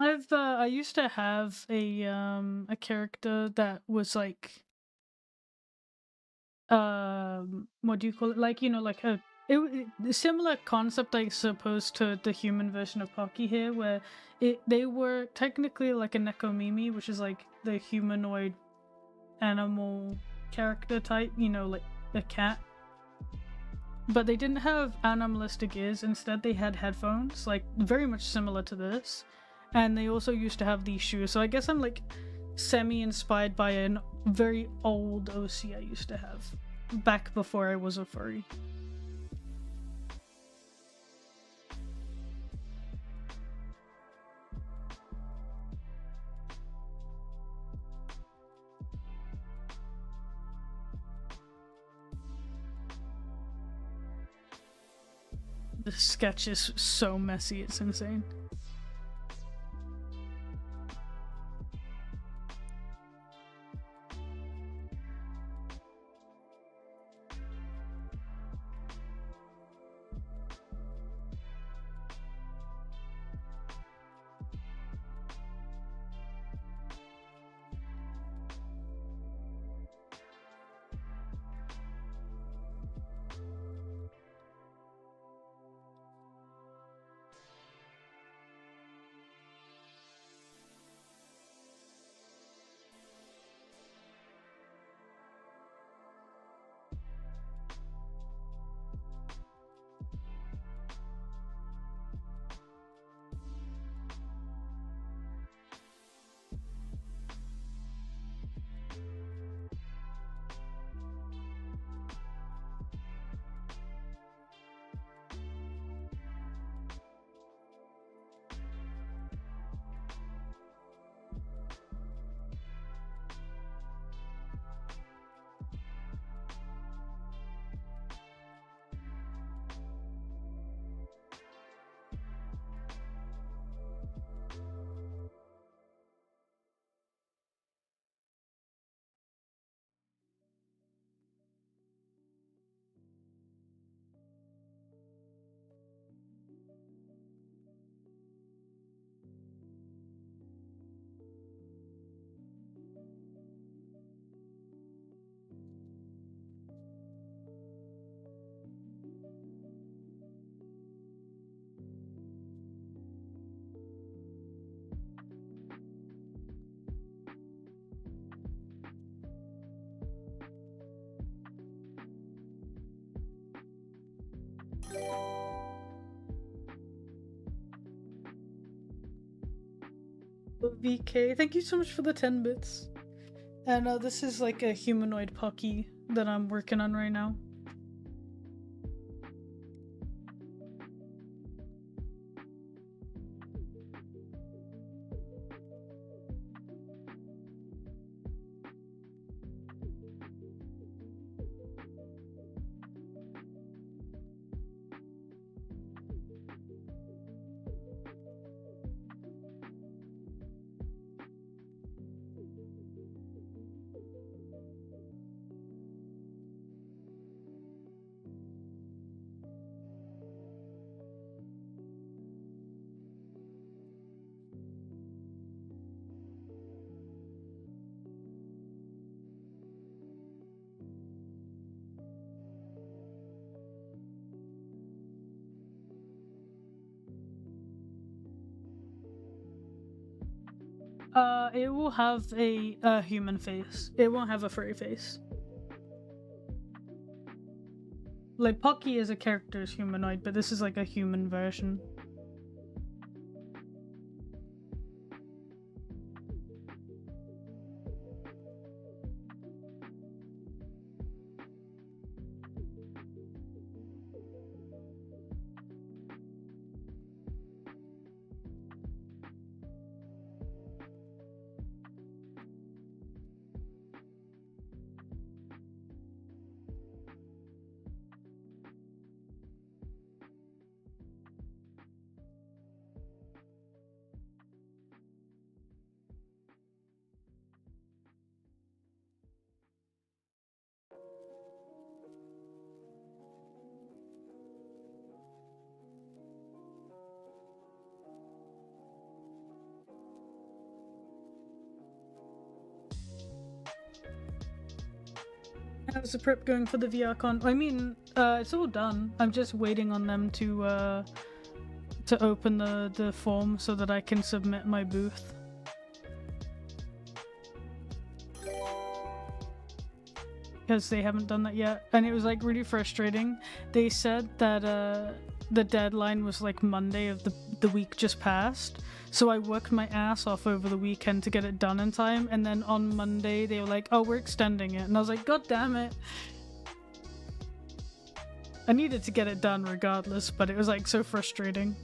I used to have a character that was like what do you call it, like, you know, like a similar concept, I suppose, to the human version of Pocky here, where they were technically like a Nekomimi, which is like the humanoid animal character type, you know, like a cat, but they didn't have animalistic ears. Instead they had headphones, like very much similar to this, and they also used to have these shoes. So I guess I'm like semi-inspired by a very old OC I used to have back before I was a furry. The sketch is so messy, it's insane. VK, thank you so much for the 10 bits. And this is like a humanoid Pocky that I'm working on right now. It will have a human face. It won't have a furry face. Like, Pocky as a character is humanoid, but this is like a human version. How's the prep going for the VRCon? I mean, it's all done. I'm just waiting on them to open the form so that I can submit my booth. Because they haven't done that yet, and it was like really frustrating. They said that the deadline was like Monday of the week just passed, so I worked my ass off over the weekend to get it done in time, and then on Monday they were like, oh, we're extending it, and I was like, god damn it. I needed to get it done regardless, but it was like so frustrating.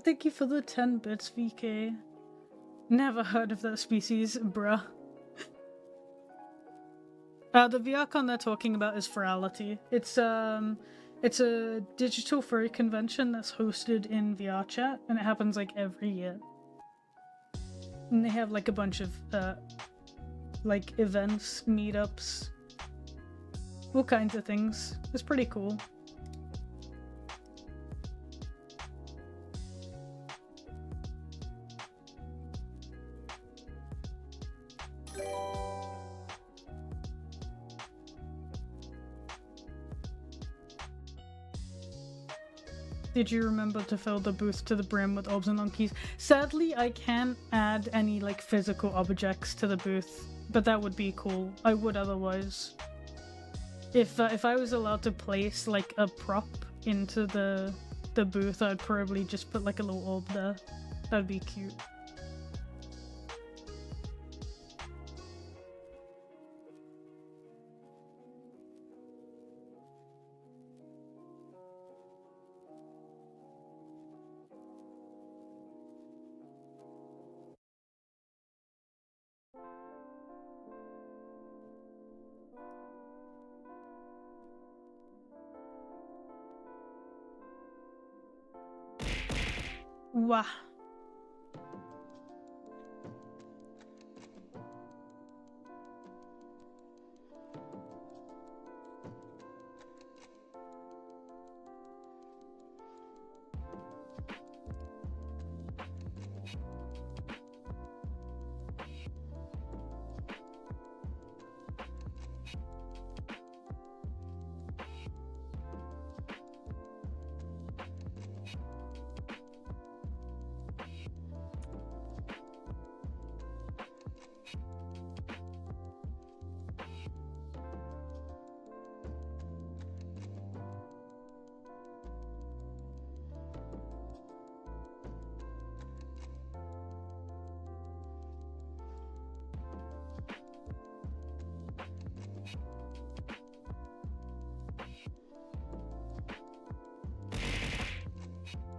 Thank you for the 10 bits, VK. Never heard of that species, bruh. The VRCon they're talking about is Ferality. It's a digital furry convention that's hosted in VRChat, and it happens like every year. And they have like a bunch of like events, meetups, all kinds of things. It's pretty cool. Did you remember to fill the booth to the brim with orbs and long keys? Sadly, I can't add any like physical objects to the booth, but that would be cool. I would otherwise. If I was allowed to place like a prop into the booth, I'd probably just put like a little orb there. That'd be cute. Wow.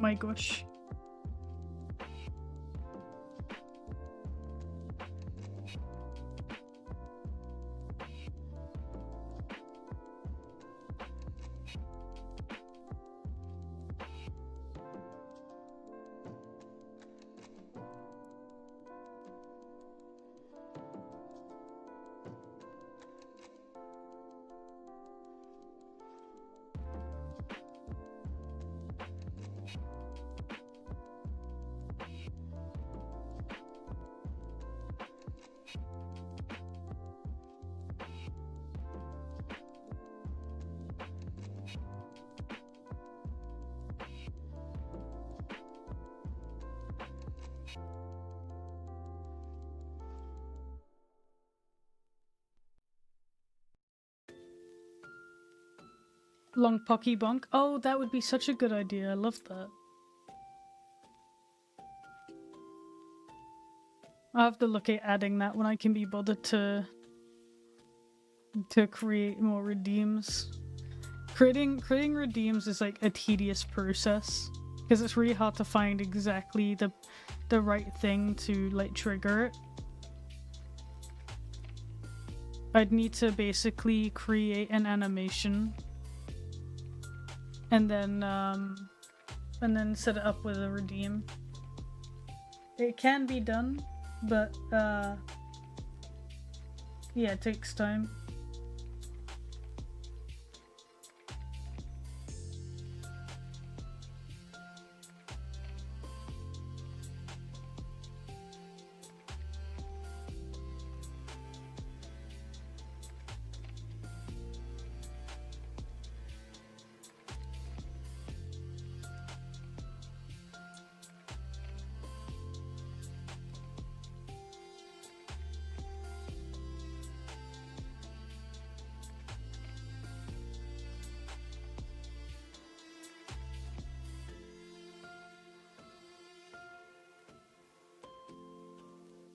My gosh. Long Pocky Bonk. Oh, that would be such a good idea. I love that. I'll have to look at adding that when I can be bothered to create more redeems. Creating redeems is like a tedious process because it's really hard to find exactly the right thing to like trigger it. I'd need to basically create an animation and then set it up with a redeem. It can be done, but yeah, it takes time.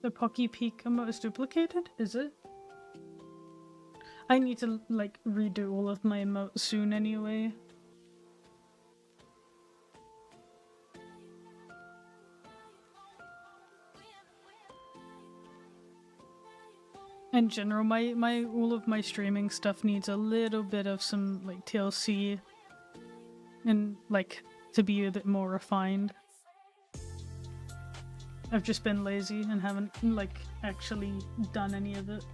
The Pocky Peak emote is duplicated? Is it? I need to like redo all of my emotes soon anyway. In general, my all of my streaming stuff needs a little bit of some like TLC and like to be a bit more refined. I've just been lazy and haven't like actually done any of it.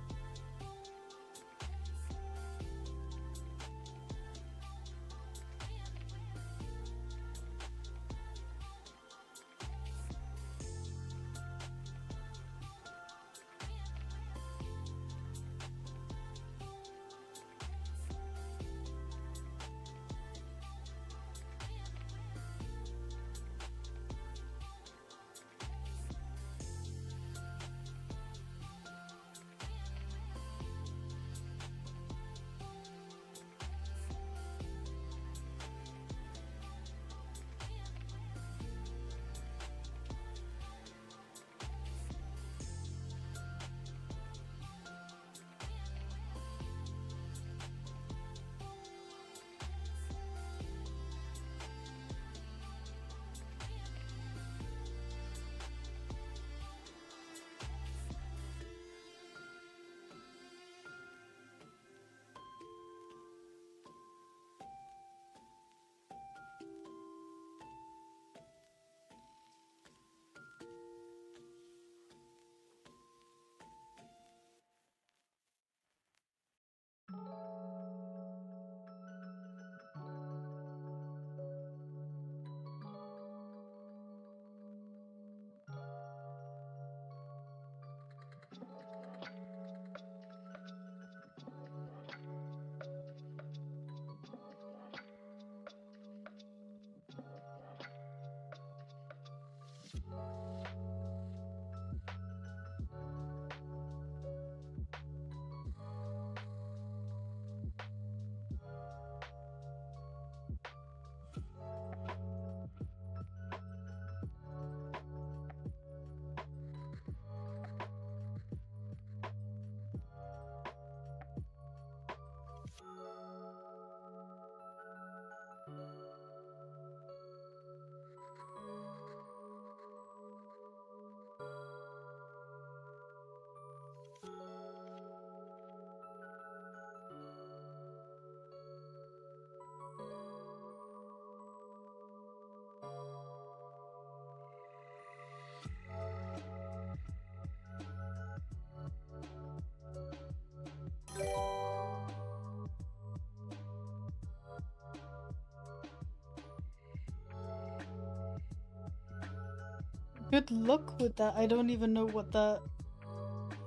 Good luck with that. I don't even know what that...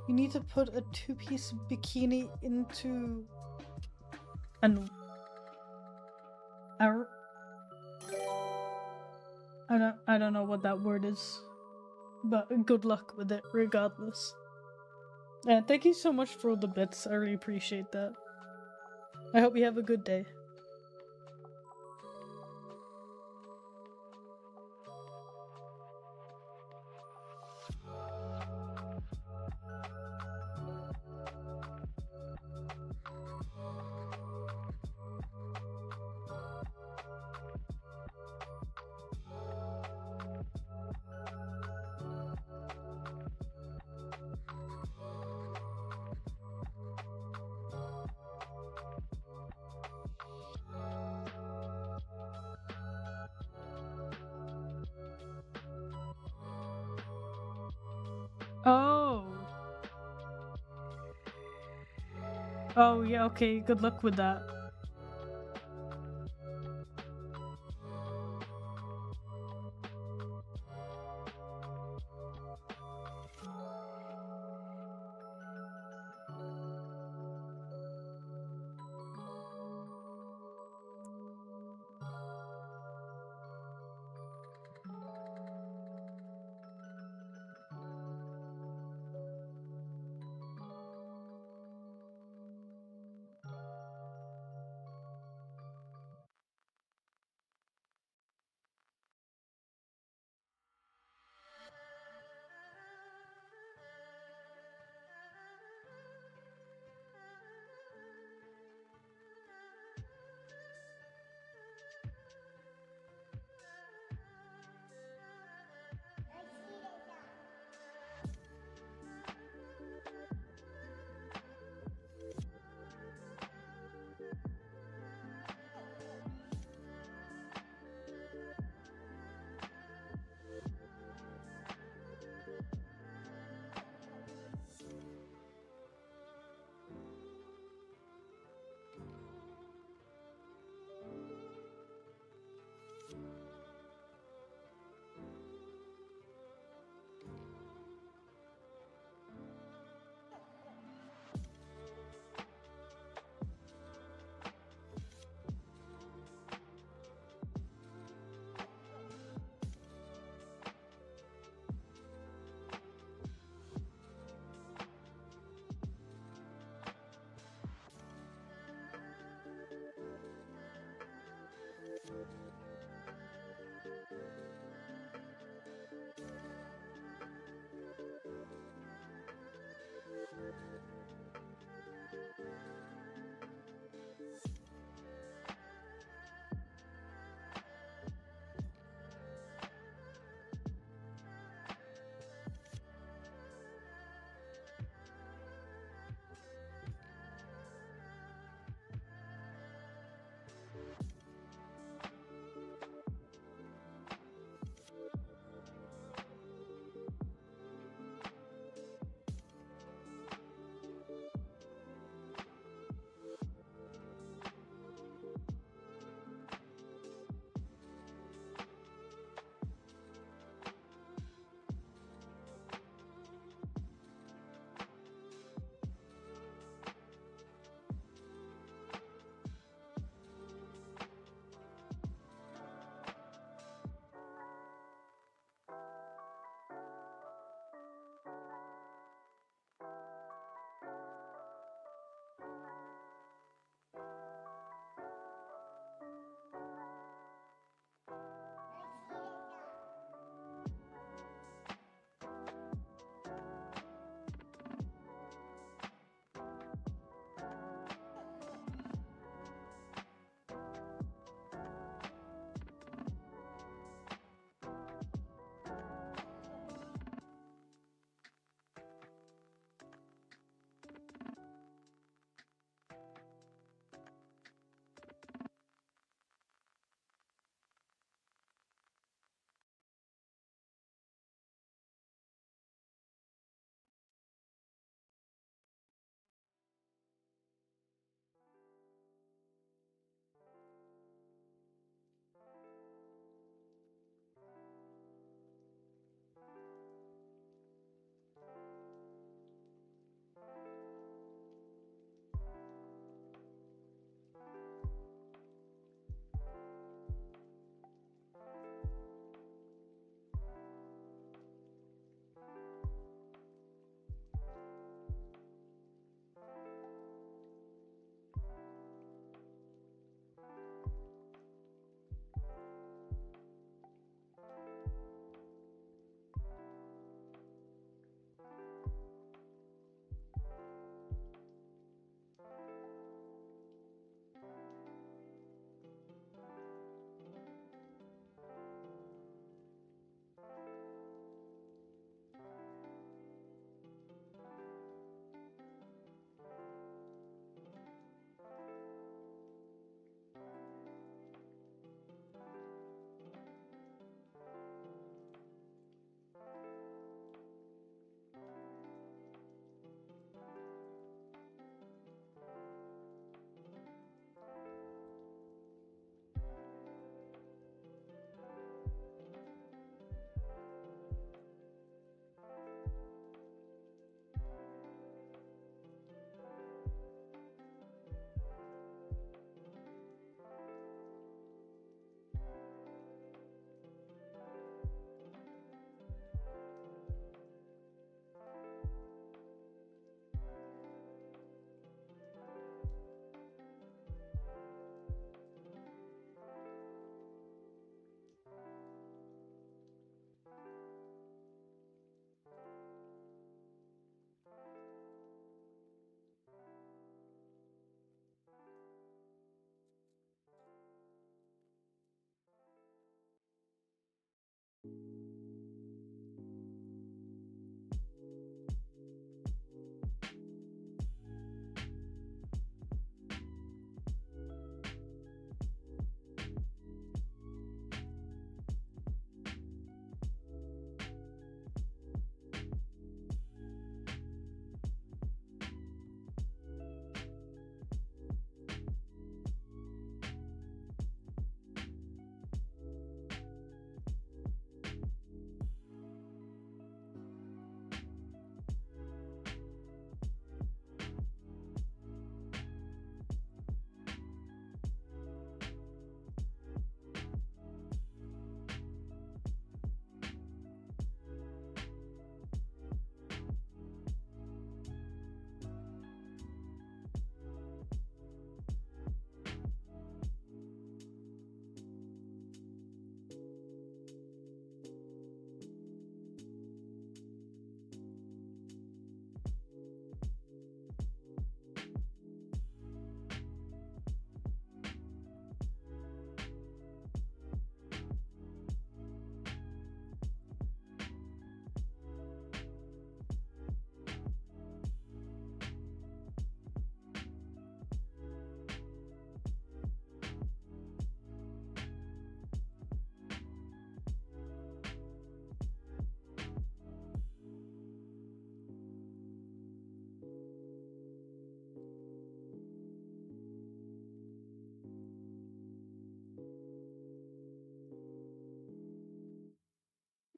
You need to put a two-piece bikini into an... I don't know what that word is. But good luck with it regardless. And thank you so much for all the bits. I really appreciate that. I hope you have a good day. Oh. Oh, yeah, okay. Good luck with that.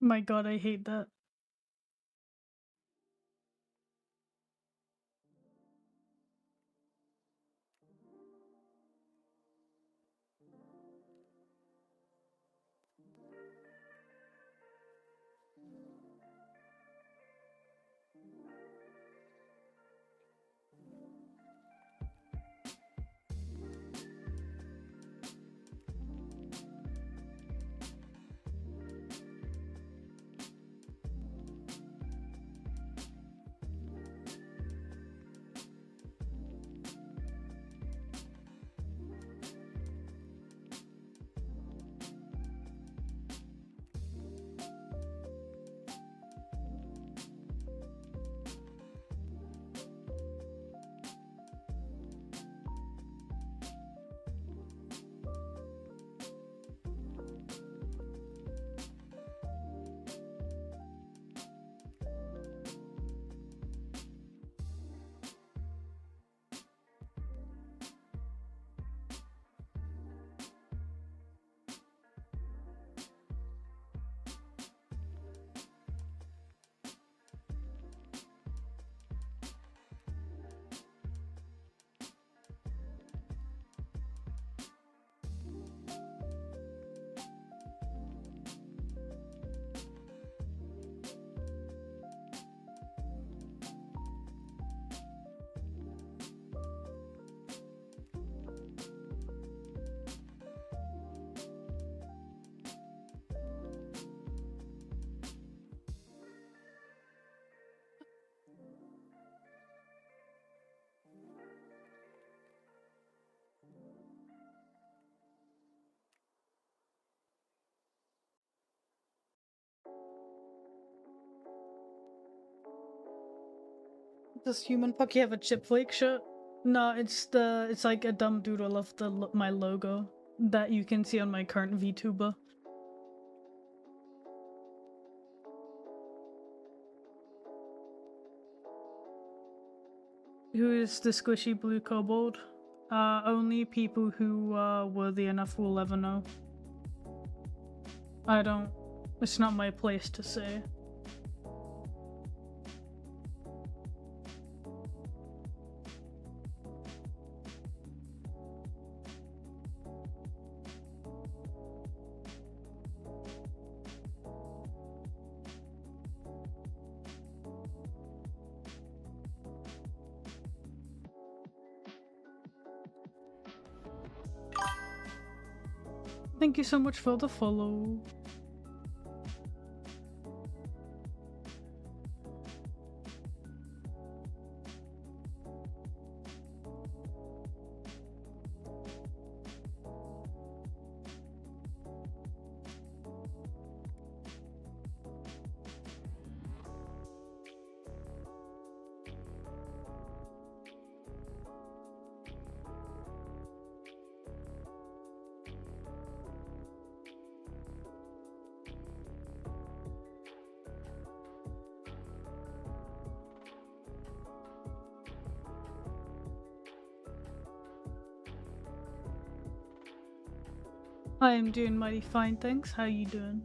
My god, I hate that. Does Human Pocky have a chip flake shirt? No, it's like a dumb doodle of my logo that you can see on my current VTuber. Who is the squishy blue kobold? Only people who are worthy enough will ever know. I don't. It's not my place to say. Thank you so much for the follow. I am doing mighty fine, thanks. How you doing?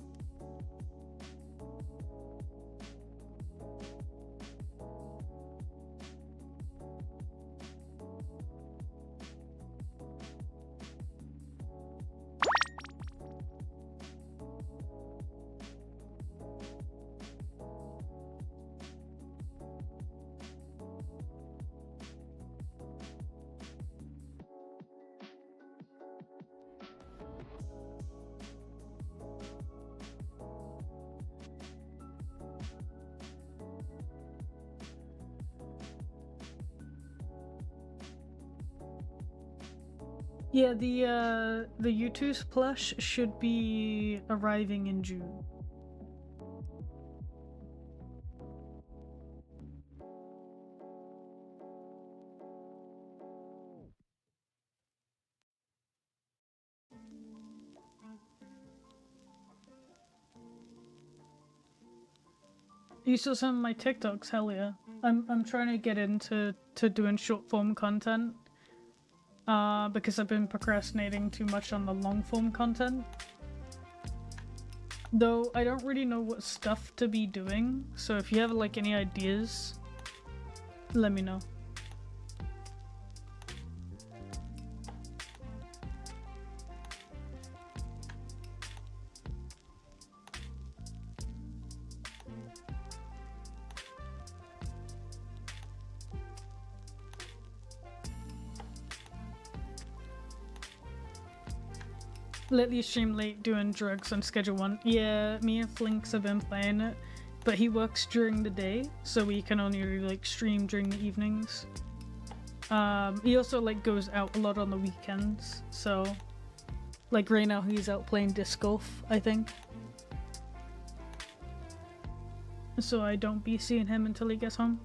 Yeah, the U2's plush should be arriving in June. You still some of my TikToks, hell yeah. I'm trying to get into doing short form content. Because I've been procrastinating too much on the long form content. Though I don't really know what stuff to be doing, so if you have like any ideas, let me know. Lately stream late doing drugs on schedule 1. Yeah, me and Flinks have been playing it, but he works during the day, so we can only like stream during the evenings. He also like goes out a lot on the weekends, so like right now he's out playing disc golf, I think. So I don't be seeing him until he gets home.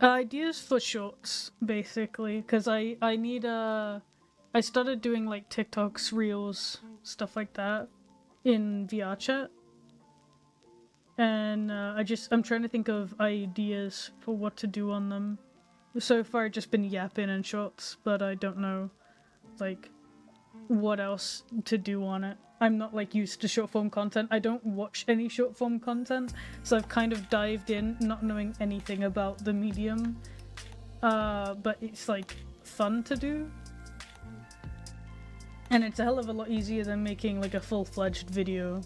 Ideas for shorts, basically, because I need I started doing like TikToks, Reels, stuff like that in VR chat. And I'm trying to think of ideas for what to do on them. So far I've just been yapping and shorts, but I don't know like what else to do on it. I'm not like used to short form content. I don't watch any short form content, so I've kind of dived in not knowing anything about the medium. But it's like fun to do. And it's a hell of a lot easier than making like a full-fledged video.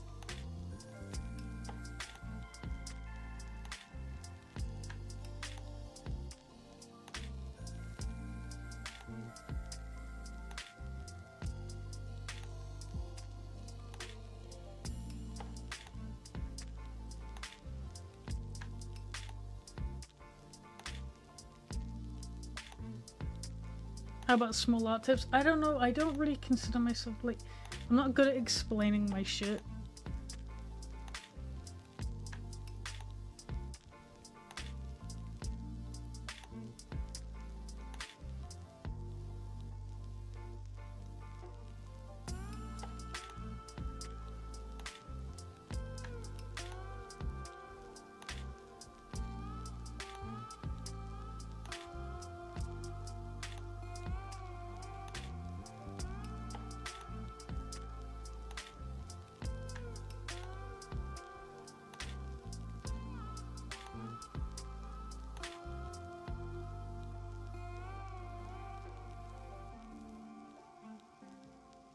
How about small art tips? I don't know, I don't really consider myself like... I'm not good at explaining my shit.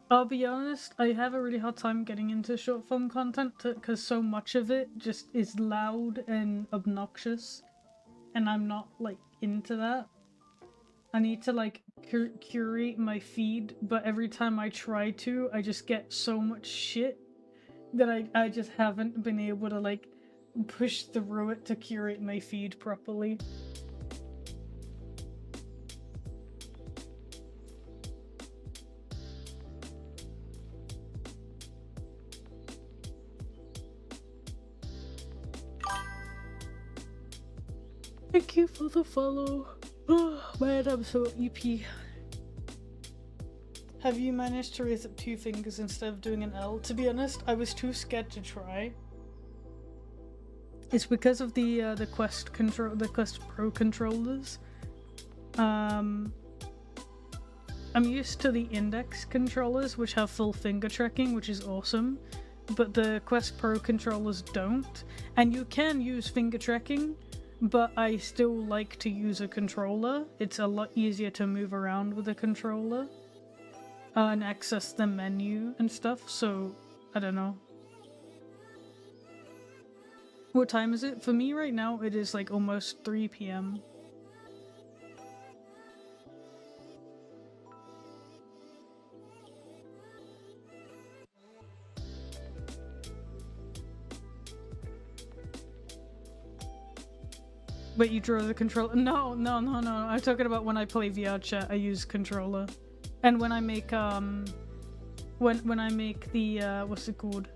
I'll be honest, I have a really hard time getting into short form content because so much of it just is loud and obnoxious, and I'm not like into that. I need to like curate my feed, but every time I try to, I just get so much shit that I just haven't been able to like push through it to curate my feed properly. Thank you for the follow. Oh man, I'm so EP. Have you managed to raise up 2 fingers instead of doing an L? To be honest, I was too scared to try. It's because of the Quest Pro controllers. I'm used to the Index controllers, which have full finger tracking, which is awesome, but the Quest Pro controllers don't. And you can use finger tracking, but I still like to use a controller. It's a lot easier to move around with a controller and access the menu and stuff, so I don't know. What time is it? For me right now, it is like almost 3 PM. Wait, you draw the controller? No. I'm talking about when I play VR chat, I use controller. And when I make, when I make the, what's it called?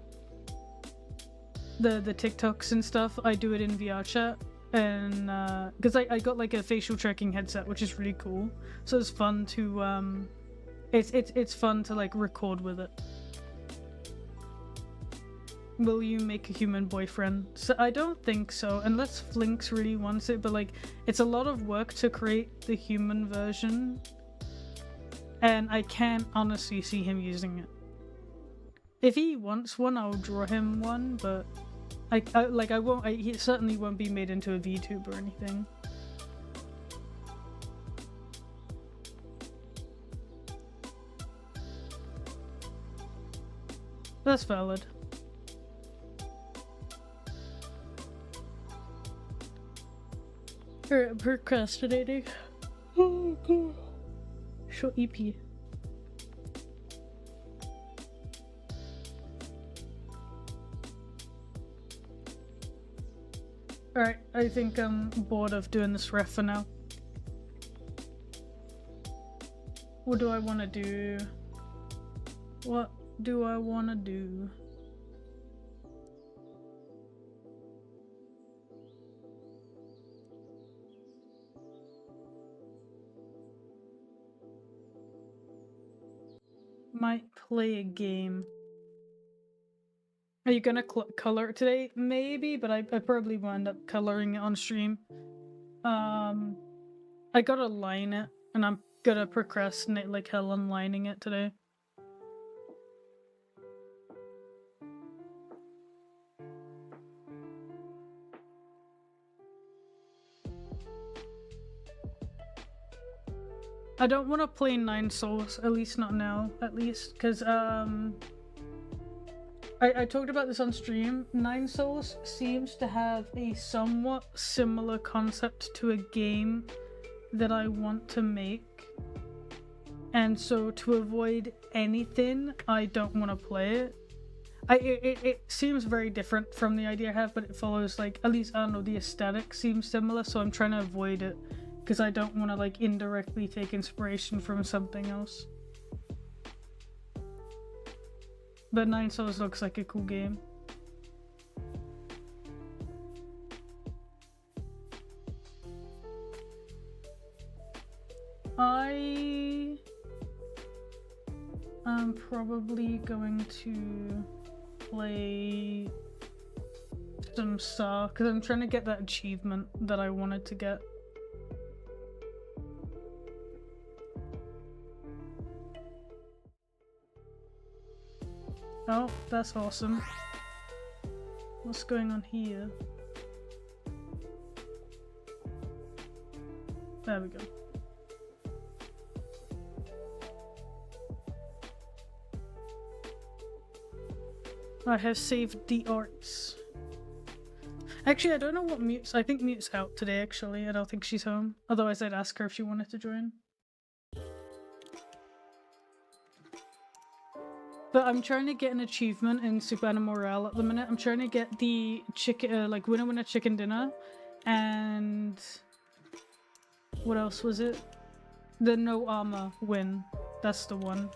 The TikToks and stuff, I do it in VR chat. And, because I got like a facial tracking headset, which is really cool. So it's fun to, it's fun to like record with it. Will you make a human boyfriend? So I don't think so, unless Flinks really wants it, but like, it's a lot of work to create the human version, and I can't honestly see him using it. If he wants one, I'll draw him one, but I won't. He certainly won't be made into a VTuber or anything. That's valid. Alright, procrastinating. Oh god. Short EP. Alright, I think I'm bored of doing this ref for now. What do I want to do? What do I want to do? Might play a game. Are you gonna color it today? Maybe, but I probably will end up coloring it on stream. I gotta line it, and I'm gonna procrastinate like hell on lining it today. I don't want to play 9 Souls, at least not now, because I talked about this on stream. 9 Souls seems to have a somewhat similar concept to a game that I want to make, and so to avoid anything, I don't want to play it. It seems very different from the idea I have, but it follows, like, at least, I don't know, the aesthetic seems similar, so I'm trying to avoid it. Because I don't want to, like, indirectly take inspiration from something else. But 9 Souls looks like a cool game. I am probably going to play some Saw, because I'm trying to get that achievement that I wanted to get. Oh, that's awesome. What's going on here? There we go. I have saved the arts. Actually, I don't know what Mute's. I think Mute's out today, actually. I don't think she's home. Otherwise, I'd ask her if she wanted to join. But I'm trying to get an achievement in Super Animal Morale at the minute. I'm trying to get the chicken, like winner winner chicken dinner, and what else was it? The no armor win. That's the one.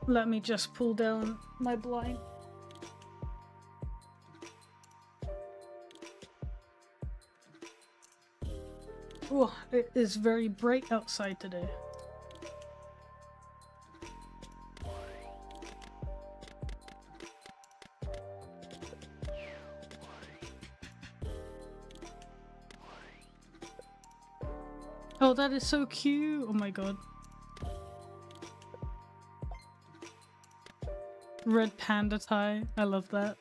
Let me just pull down my blind. Oh, it is very bright outside today. Oh, that is so cute! Oh my god. Red panda tie. I love that.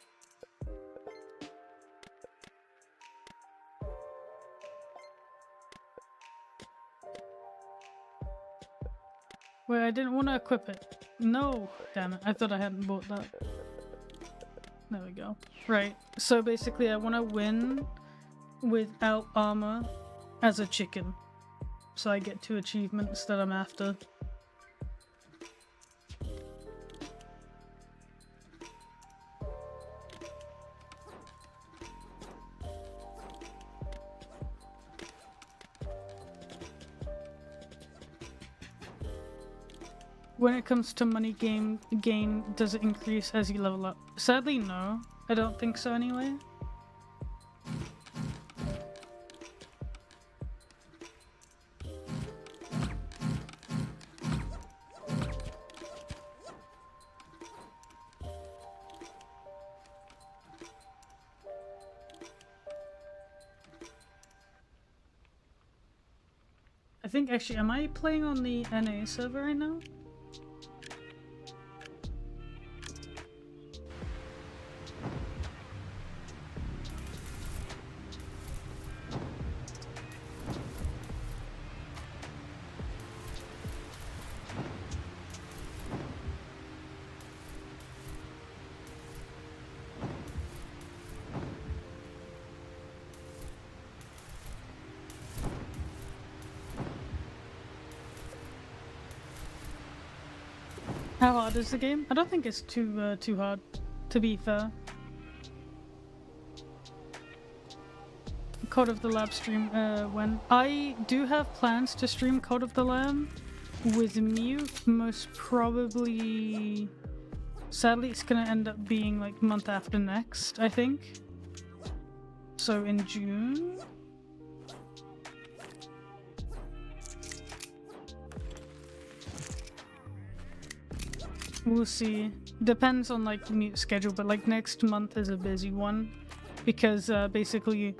Wait, I didn't want to equip it. No! Damn it, I thought I hadn't bought that. There we go. Right, so basically I want to win without armor as a chicken. So I get 2 achievements that I'm after. When it comes to money gain, does it increase as you level up? Sadly, no. I don't think so anyway. think actually, am I playing on the NA server right now? How hard is the game? I don't think it's too hard, to be fair. Code of the Lab stream when I do have plans to stream Code of the Lab with Mute, most probably. Sadly, it's gonna end up being like month after next, I think. So in June. We'll see. Depends on like Mute schedule, but like next month is a busy one because basically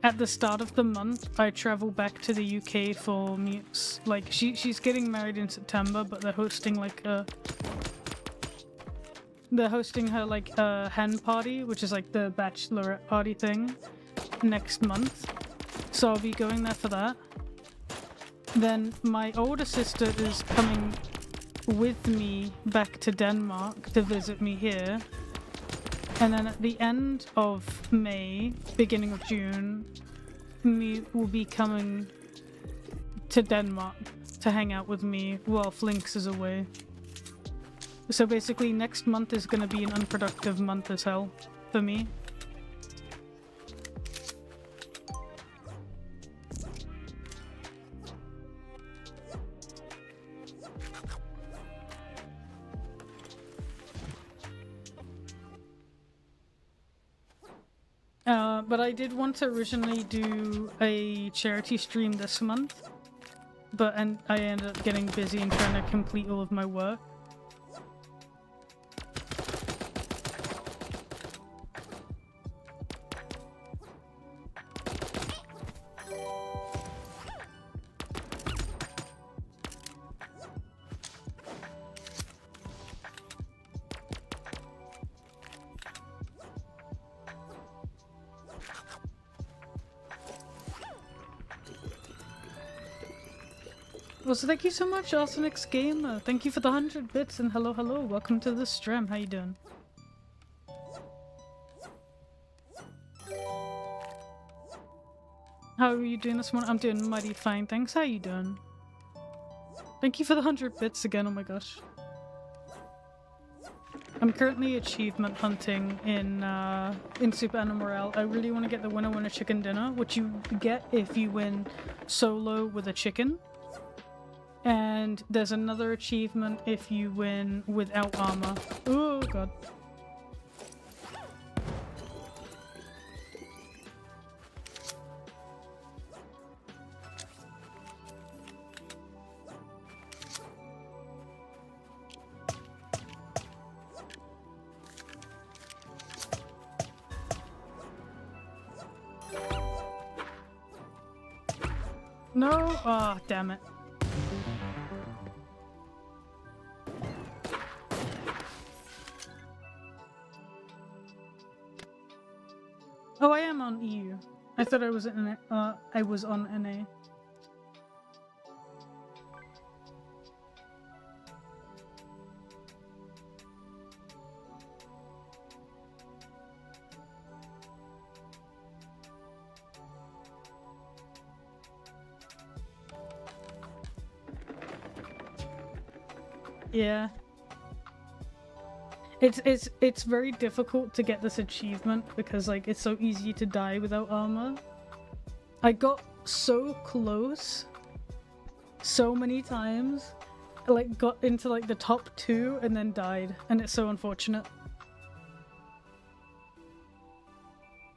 at the start of the month I travel back to the UK for Mute's. Like she's getting married in September, but they're hosting like her like hen party, which is like the bachelorette party thing, next month. So I'll be going there for that. Then my older sister is coming with me back to Denmark to visit me here, and then at the end of May, beginning of June, me will be coming to Denmark to hang out with me while Flinks is away. So basically next month is going to be an unproductive month as hell for me. But I did want to originally do a charity stream this month, and I ended up getting busy and trying to complete all of my work. Well, so thank you so much, Arsenix Gamer. Thank you for the 100 bits, and hello, hello. Welcome to the stream. How you doing? How are you doing this morning? I'm doing mighty fine, thanks. How you doing? Thank you for the 100 bits again. Oh my gosh. I'm currently achievement hunting in Super Animal Morale. I really want to get the winner chicken dinner, which you get if you win solo with a chicken. And there's another achievement if you win without armor. Oh god. No! Ah, oh, damn it. Oh, I am on EU. I thought I was in I was on NA. Yeah. It's very difficult to get this achievement because like it's so easy to die without armor. I got so close so many times. I like got into like the top 2 and then died, and it's so unfortunate.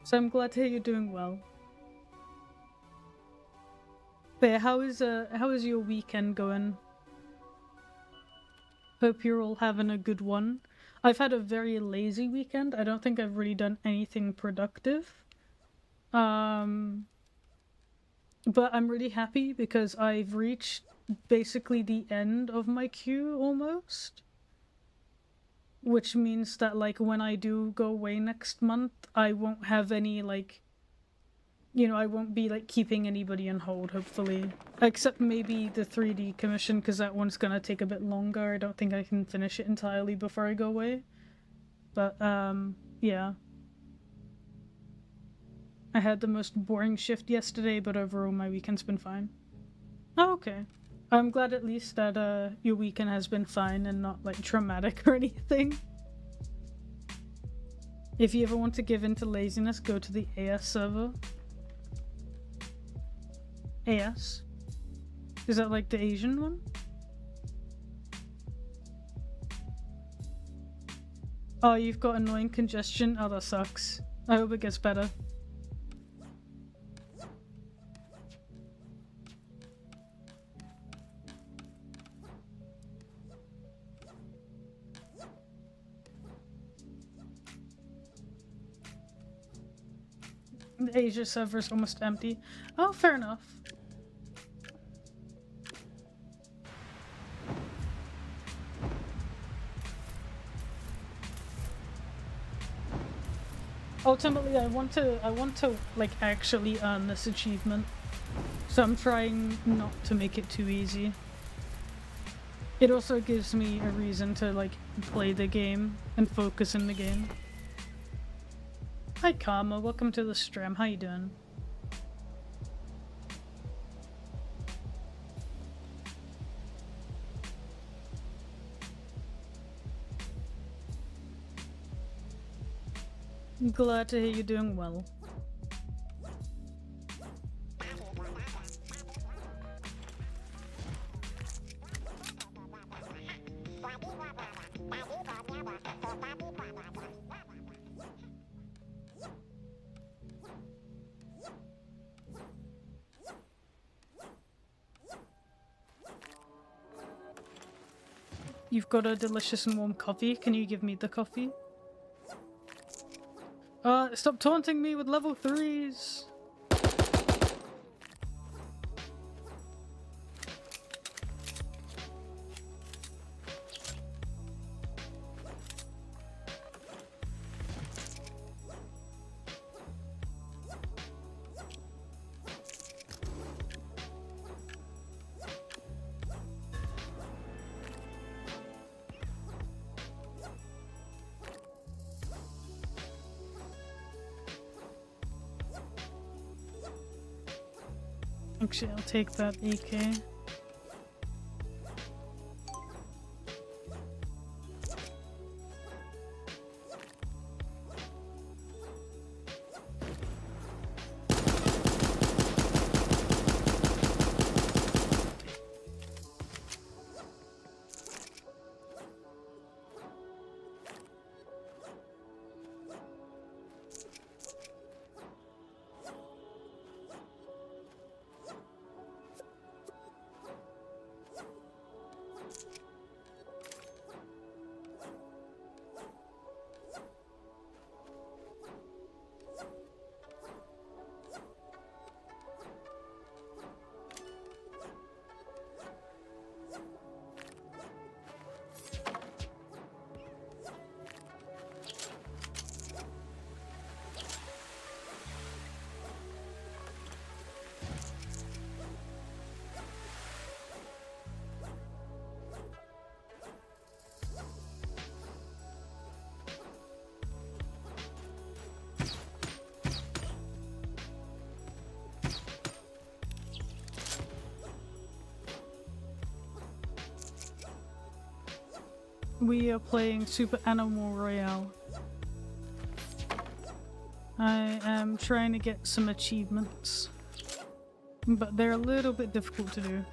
So I'm glad to hear you're doing well. But yeah, how is your weekend going? Hope you're all having a good one. I've had a very lazy weekend. I don't think I've really done anything productive. But I'm really happy because I've reached basically the end of my queue almost. Which means that, like, when I do go away next month, I won't have any, like, I won't be, like, keeping anybody on hold, hopefully. Except maybe the 3D commission, because that one's gonna take a bit longer. I don't think I can finish it entirely before I go away. But, yeah. I had the most boring shift yesterday, but overall my weekend's been fine. Oh, okay. I'm glad at least that, your weekend has been fine and not, like, traumatic or anything. If you ever want to give in to laziness, go to the AS server. AS? Is that like the Asian one? Oh, you've got annoying congestion? Oh, that sucks. I hope it gets better. The Asia server is almost empty. Oh, fair enough. Ultimately, I want to like actually earn this achievement. So I'm trying not to make it too easy. It also gives me a reason to like play the game and focus in the game. Hi Karma, welcome to the stream. How you doing? I'm glad to hear you're doing well. You've got a delicious and warm coffee. Can you give me the coffee? Stop taunting me with level 3s! Actually, I'll take that AK. We are playing Super Animal Royale. I am trying to get some achievements, but they're a little bit difficult to do.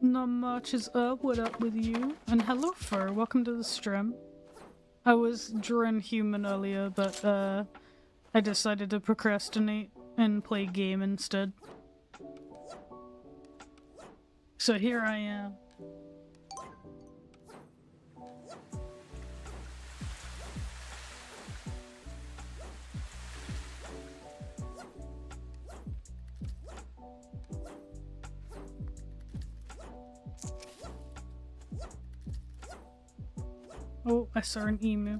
Not much is up. What up with you? And hello, Fur. Welcome to the stream. I was drawing human earlier, but I decided to procrastinate and play game instead. So here I am. Oh, I saw an emu.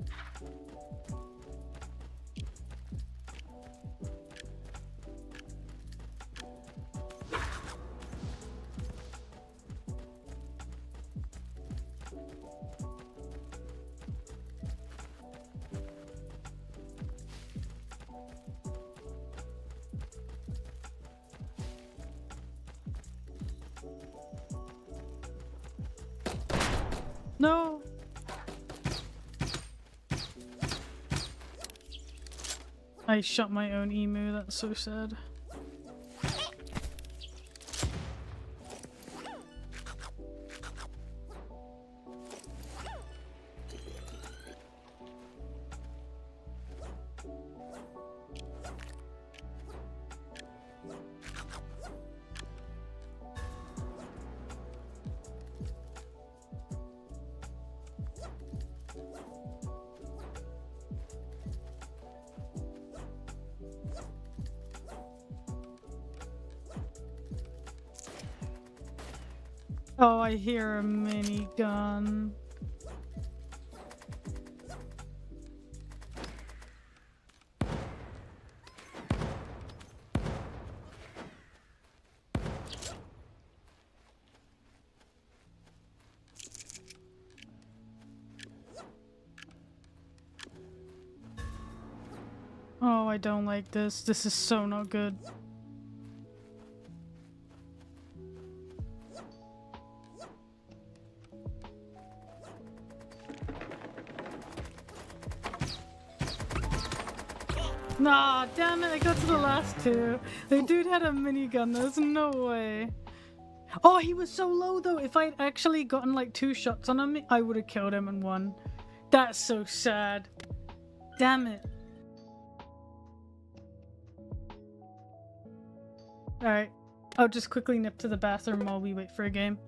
No! I shot my own emu, that's so sad. Oh, I hear a minigun. Oh, I don't like this. This is so not good. Nah, damn it, I got to the last two. The dude had a minigun, there's no way. Oh, he was so low though. If I'd actually gotten like 2 shots on him, I would have killed him and won. That's so sad. Damn it. Alright, I'll just quickly nip to the bathroom while we wait for a game.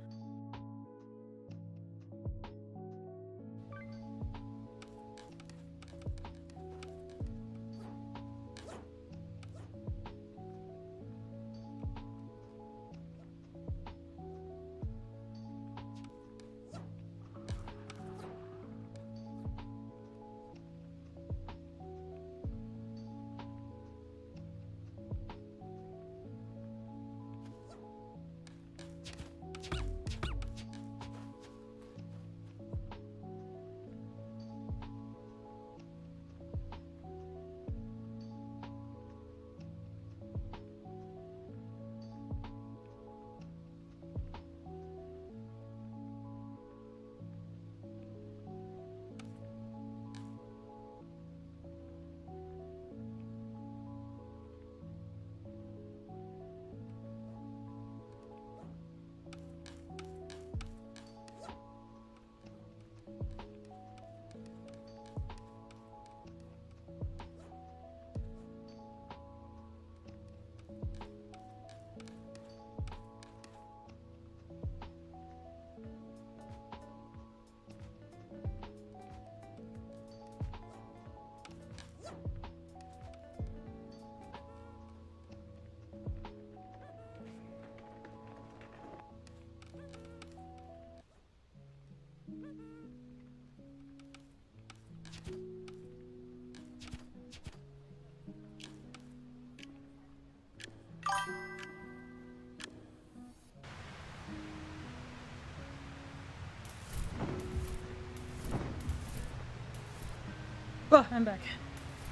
Oh, I'm back.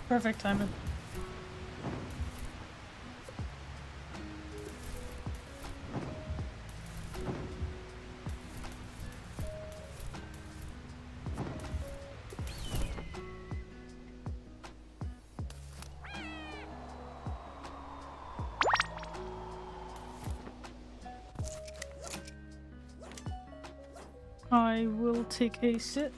Perfect timing. I will take a sip.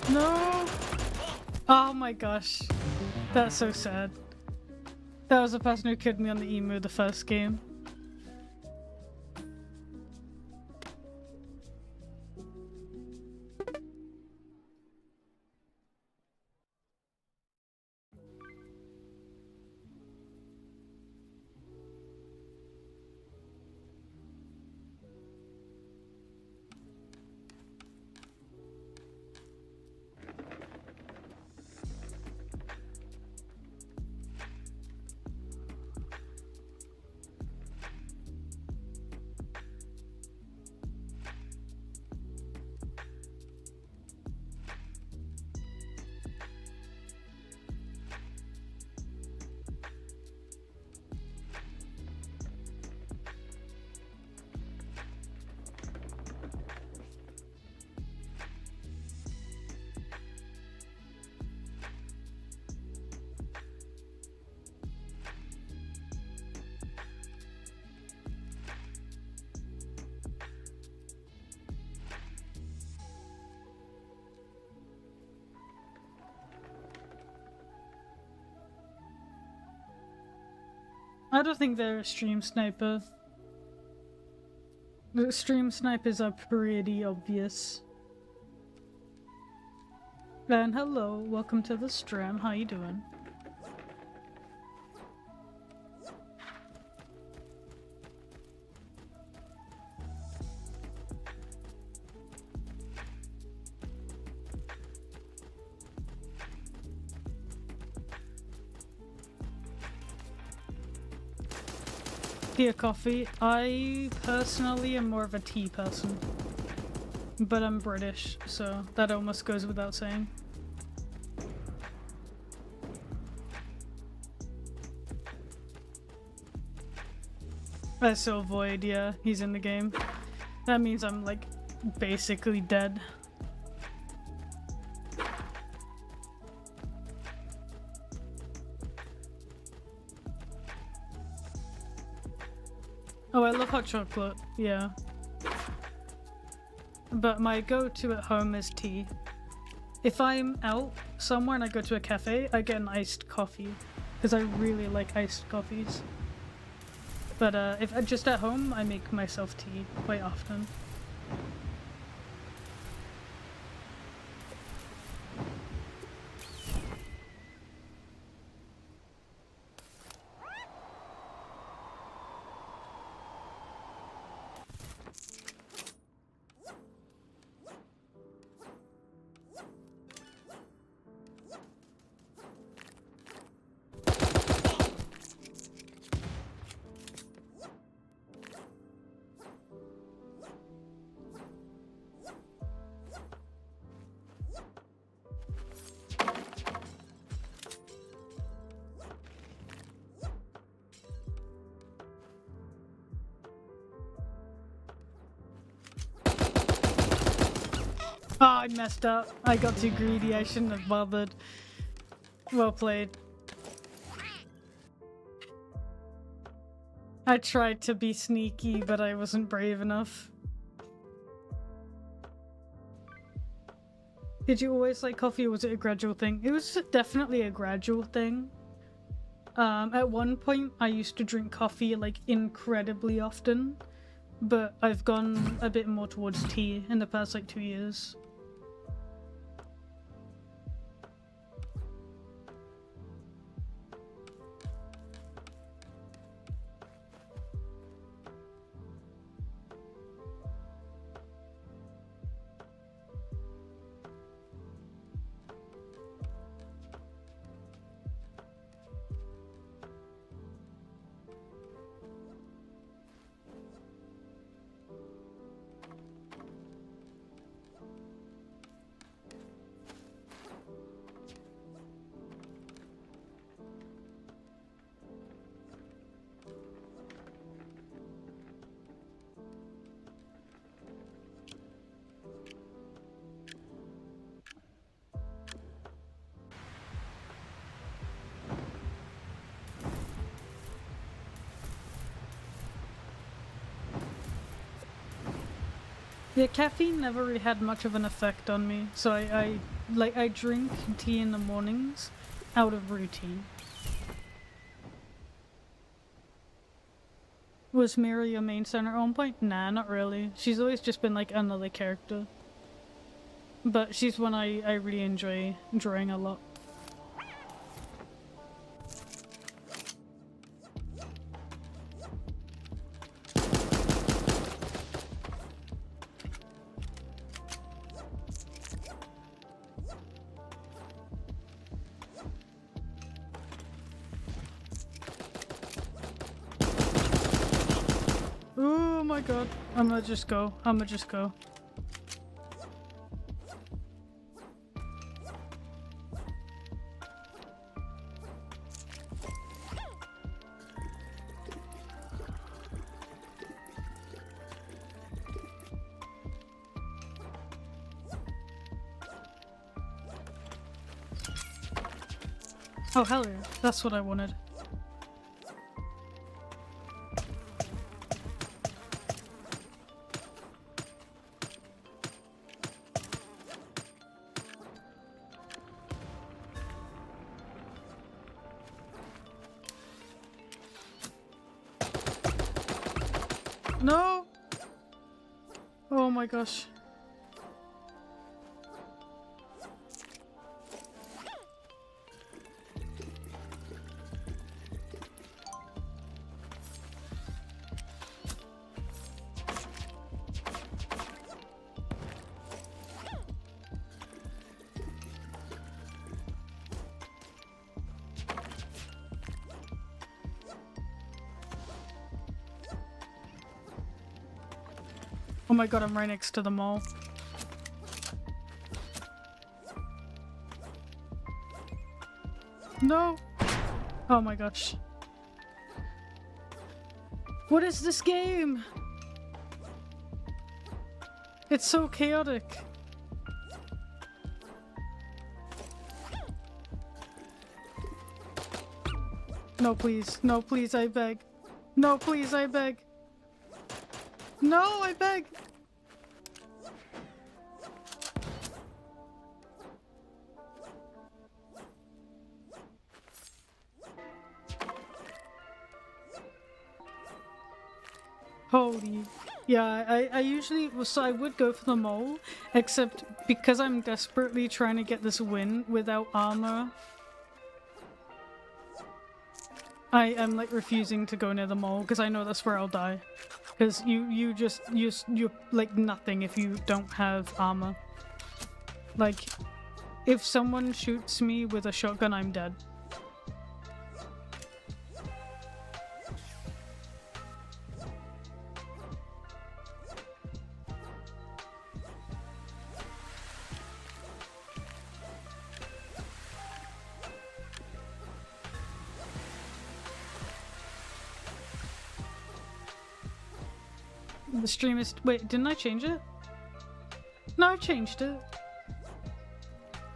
No! Oh my gosh. That's so sad. That was the person who killed me on the emu the first game. I don't think they're a stream sniper. The stream snipers are pretty obvious. And hello, welcome to the stream. How you doing? Tea or coffee? I personally am more of a tea person. But I'm British, so that almost goes without saying. I saw Void, yeah, he's in the game. That means I'm like basically dead. Oh, I love hot chocolate, yeah. But my go-to at home is tea. If I'm out somewhere and I go to a cafe, I get an iced coffee. Because I really like iced coffees. But if just at home, I make myself tea quite often. Oh, I messed up. I got too greedy. I shouldn't have bothered. Well played. I tried to be sneaky, but I wasn't brave enough. Did you always like coffee, or was it a gradual thing? It was definitely a gradual thing. At one point, I used to drink coffee like incredibly often, but I've gone a bit more towards tea in the past like 2 years. Yeah, caffeine never really had much of an effect on me, so I drink tea in the mornings out of routine. Was Mira your main center at one point? Nah, not really. She's always just been like another character. But she's one I really enjoy drawing a lot. Oh my god. I'ma just go. I'ma just go. Oh hell yeah. That's what I wanted. No! Oh my gosh. Oh my god, I'm right next to the mall. No! Oh my gosh. What is this game? It's so chaotic. No, please. No, please, I beg. No, please, I beg. No, I beg. Holy. Yeah, I usually, so I would go for the mole, except because I'm desperately trying to get this win without armor, I am like refusing to go near the mole because I know that's where I'll die. Because you're like nothing if you don't have armor. Like, if someone shoots me with a shotgun, I'm dead. The stream is- wait, didn't I change it? No, I've changed it.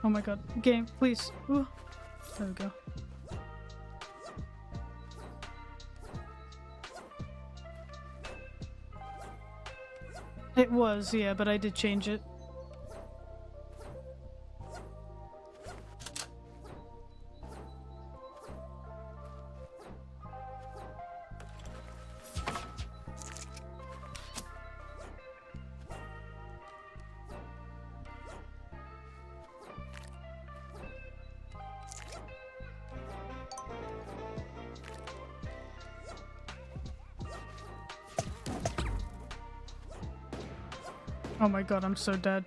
Oh my god. Game, please. Ooh. There we go. It was, yeah, but I did change it. Oh my god, I'm so dead.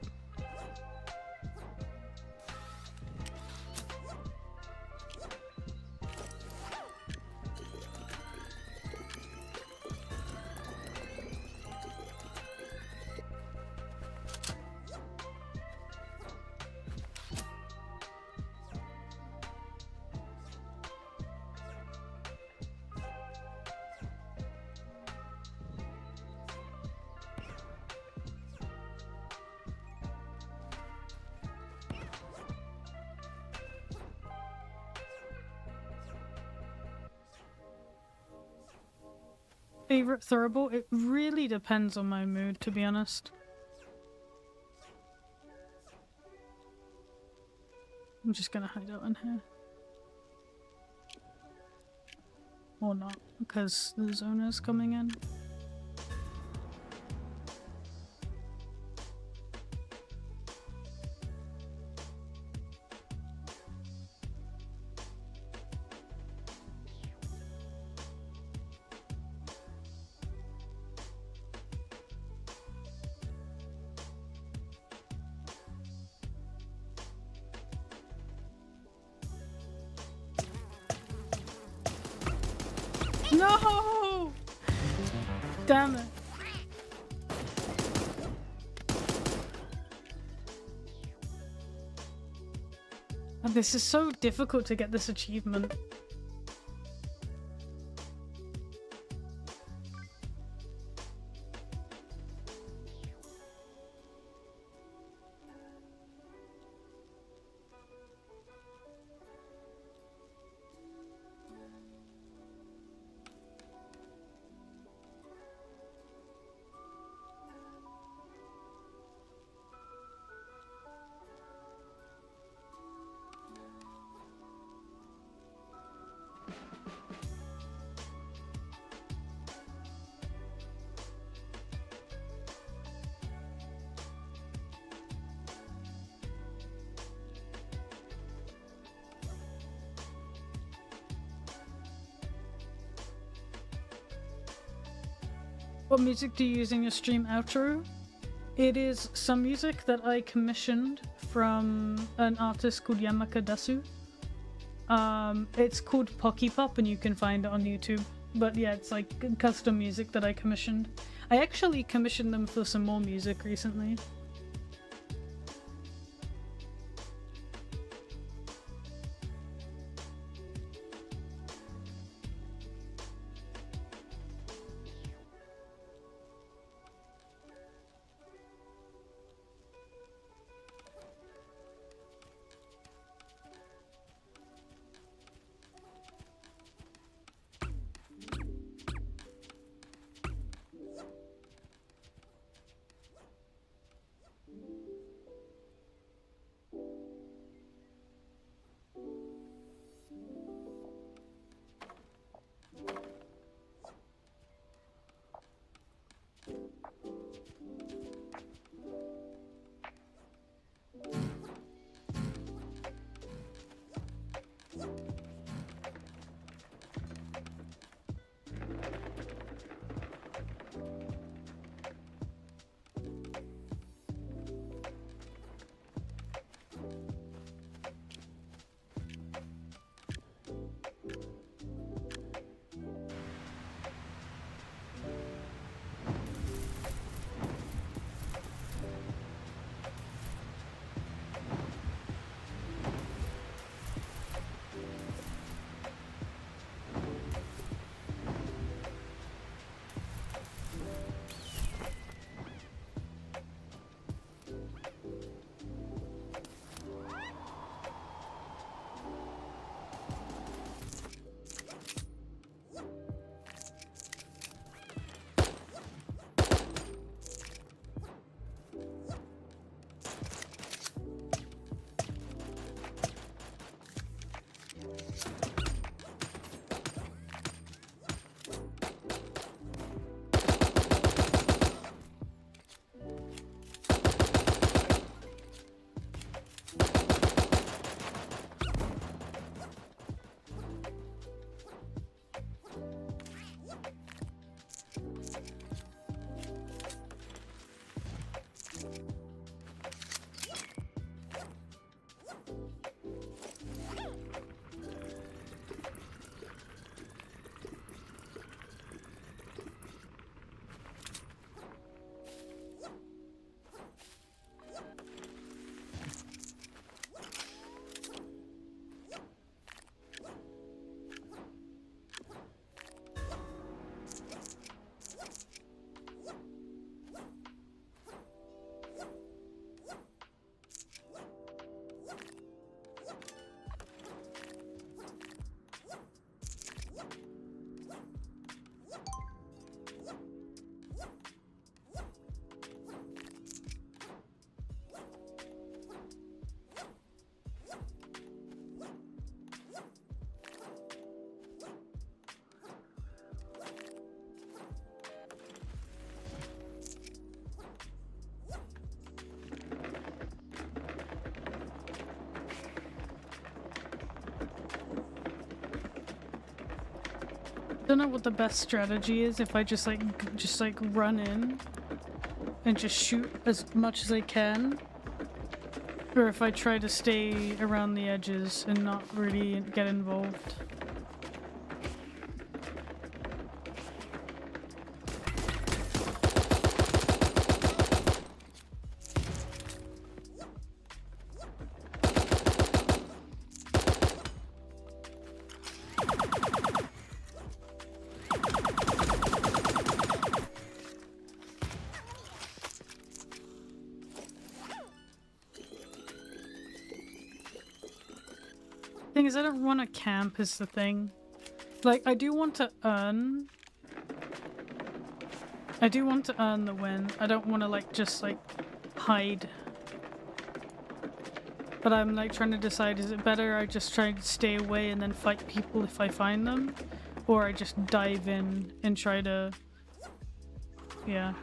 Favorite throwable? It really depends on my mood, to be honest. I'm just gonna hide out in here. Or not, because the zoner's coming in. No! Damn it. And this is so difficult to get this achievement. What music do you use in your stream outro? It is some music that I commissioned from an artist called Yamaka Dasu. It's called Pocky Pop and you can find it on YouTube. But yeah, it's like custom music that I commissioned. I actually commissioned them for some more music recently. Don't know what the best strategy is, if I just run in and just shoot as much as I can, or if I try to stay around the edges and not really get involved. Thing is, I don't want to camp is the thing. Like, I do want to earn the win. I don't want to just hide. But I'm trying to decide, is it better I just try to stay away and then fight people if I find them? Or I just dive in and try to... yeah.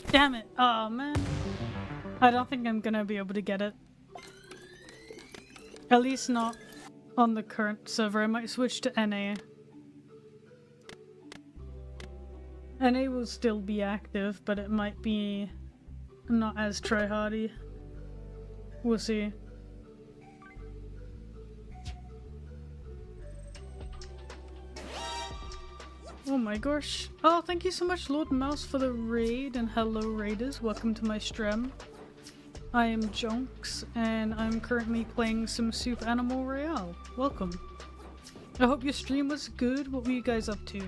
Damn it! Oh man. I don't think I'm gonna be able to get it. At least not on the current server. I might switch to NA. NA will still be active, but it might be not as tryhardy. We'll see. Oh my gosh. Oh, thank you so much, Lord Mouse, for the raid, and hello raiders, welcome to my stream. I am Jonks, and I'm currently playing some Super Animal Royale. Welcome. I hope your stream was good. What were you guys up to?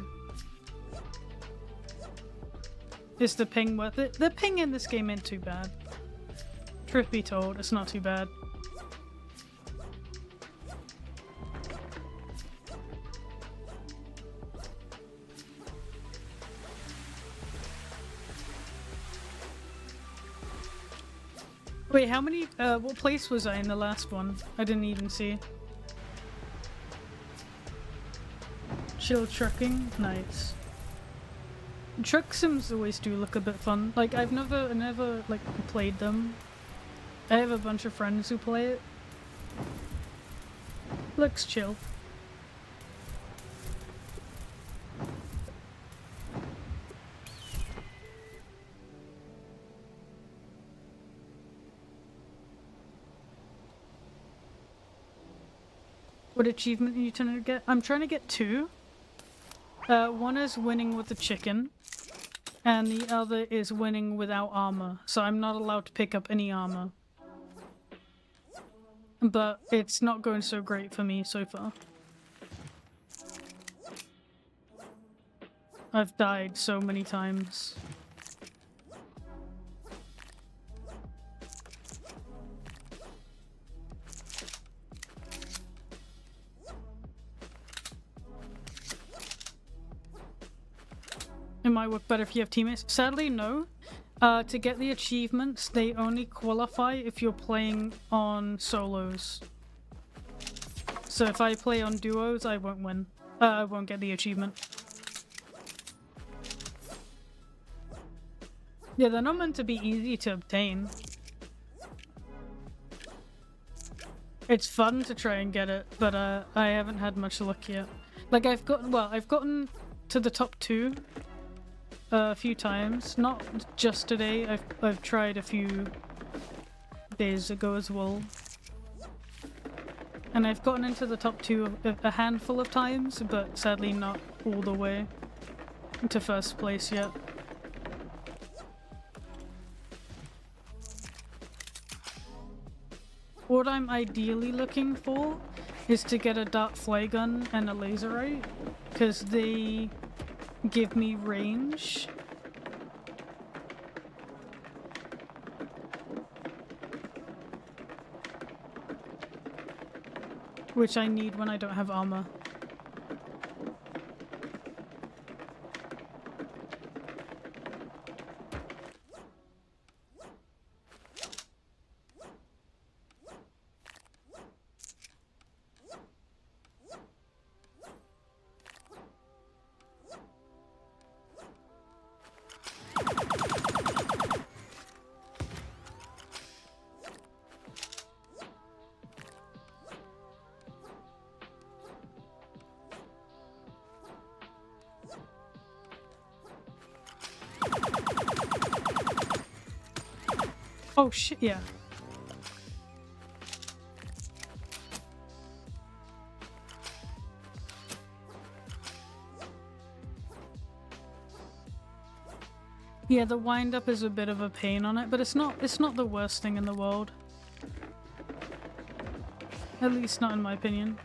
Is the ping worth it? The ping in this game ain't too bad. Truth be told, it's not too bad. Wait, how many, what place was I in the last one? I didn't even see. Chill trucking? Nice. Truck sims always do look a bit fun. Like, I've never, like, played them. I have a bunch of friends who play it. Looks chill. What achievement are you trying to get? I'm trying to get 2. One is winning with the chicken, and the other is winning without armor. So I'm not allowed to pick up any armor. But it's not going so great for me so far. I've died so many times. It might work better if you have teammates. Sadly, no. To get the achievements, they only qualify if you're playing on solos. So if I play on duos, I won't win. I won't get the achievement. Yeah, they're not meant to be easy to obtain. It's fun to try and get it, but I haven't had much luck yet. Like I've gotten to the top 2 a few times. Not just today. I've tried a few days ago as well. And I've gotten into the top 2 a handful of times, but sadly not all the way to first place yet. What I'm ideally looking for is to get a dart flare gun and a laserite, because they give me range. Which I need when I don't have armor. Oh shit, yeah. Yeah, the wind-up is a bit of a pain on it, but it's not the worst thing in the world. At least not in my opinion.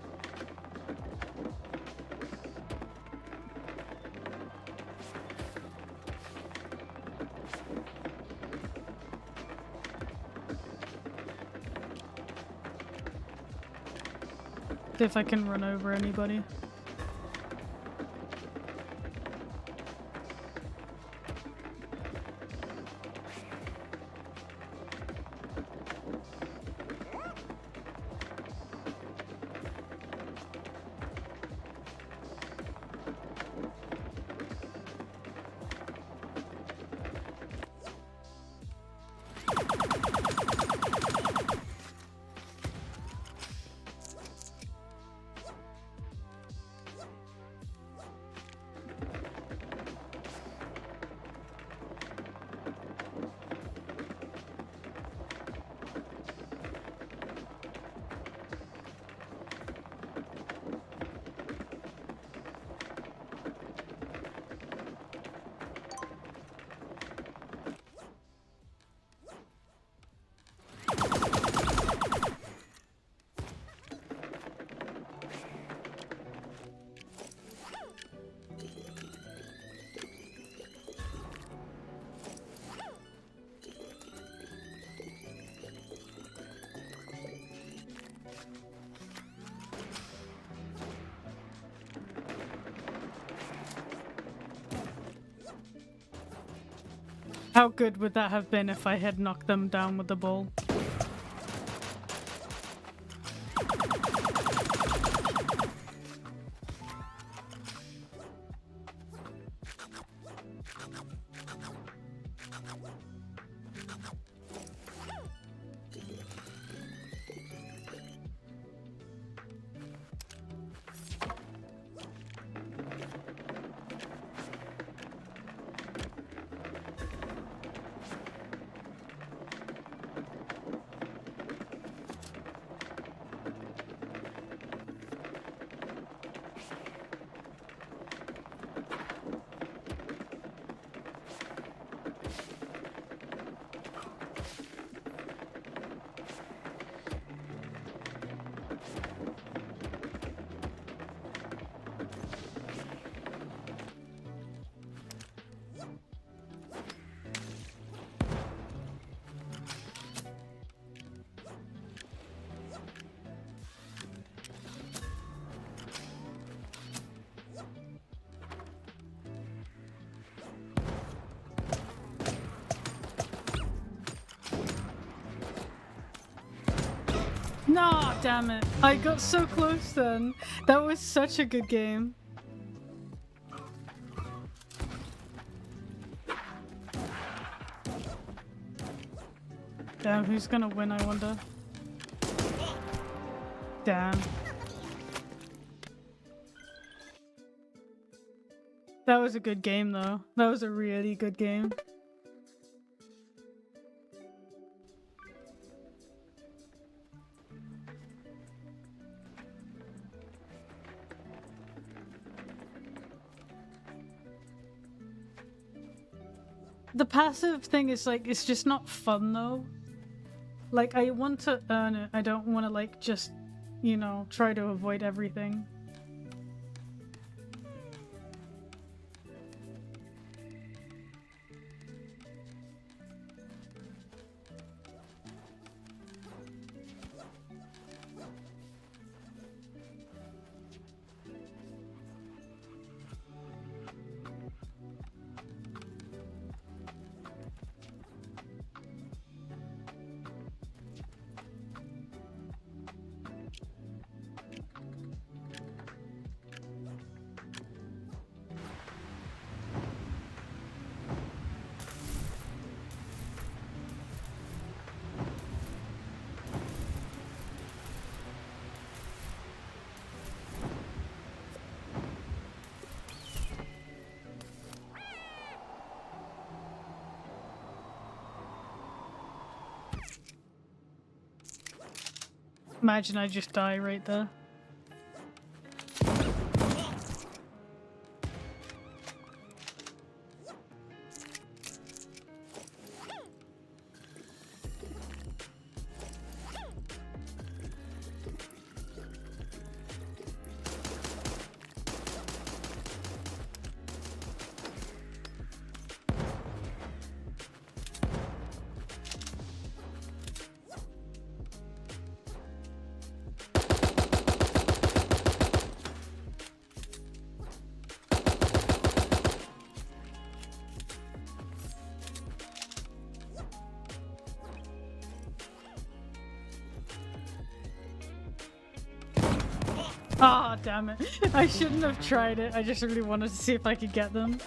If I can run over anybody. How good would that have been if I had knocked them down with the ball? No, damn it. I got so close then. That was such a good game. Damn, who's gonna win, I wonder? Damn. That was a good game, though. That was a really good game. The passive thing is like, it's just not fun though. Like, I want to earn it. I don't want to like just, you know, try to avoid everything. Imagine I just die right there. Ah, oh, damn it. I shouldn't have tried it. I just really wanted to see if I could get them.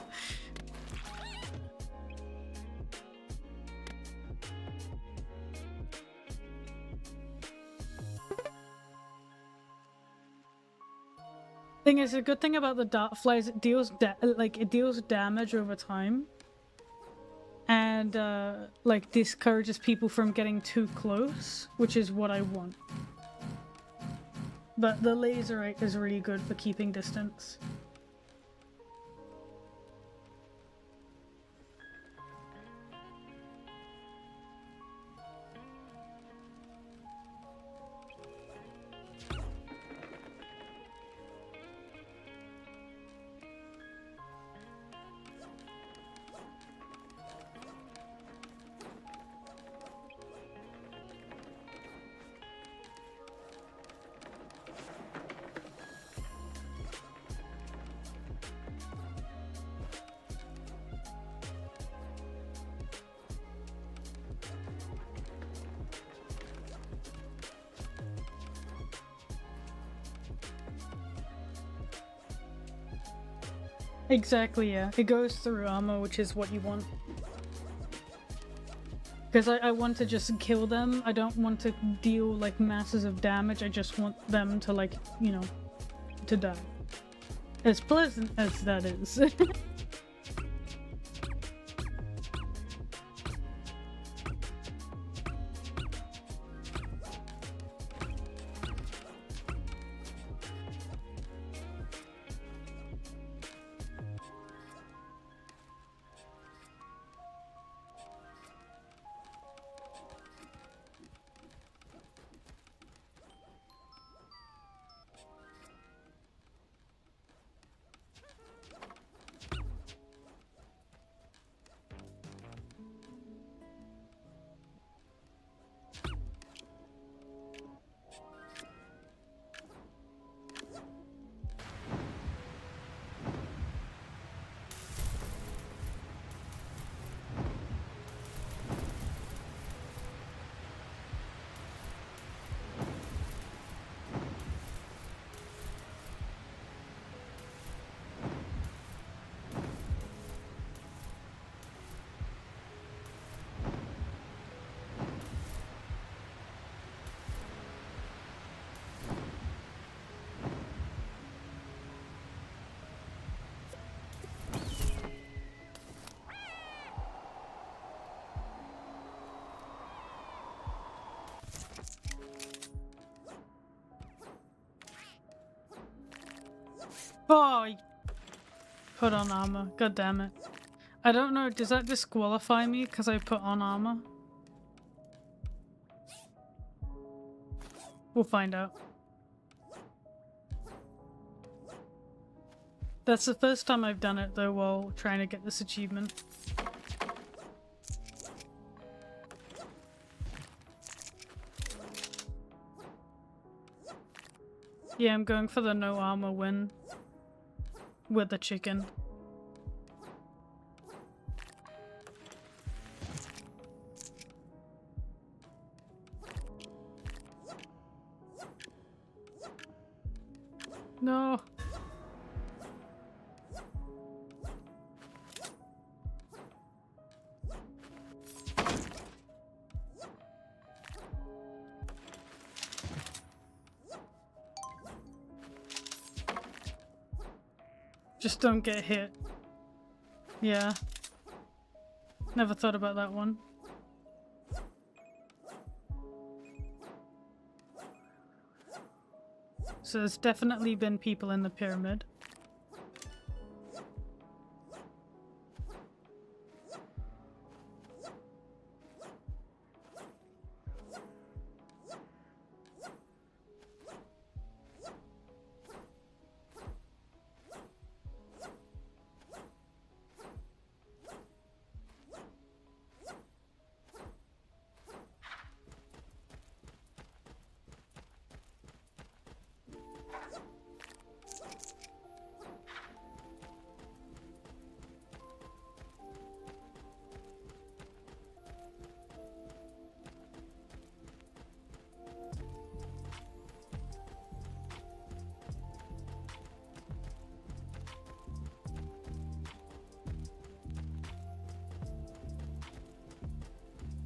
Thing is, a good thing about the dart flies, it deals it deals damage over time, and like discourages people from getting too close, which is what I want. But the laserite is really good for keeping distance. Exactly, yeah. It goes through armor, which is what you want. Because I want to just kill them. I don't want to deal, like, masses of damage. I just want them to, like, you know, to die. As pleasant as that is. Oh, I put on armor. God damn it. I don't know, does that disqualify me because I put on armor? We'll find out. That's the first time I've done it though while trying to get this achievement. Yeah, I'm going for the no armor win with the chicken. No. Just don't get hit. Yeah. Never thought about that one. So there's definitely been people in the pyramid.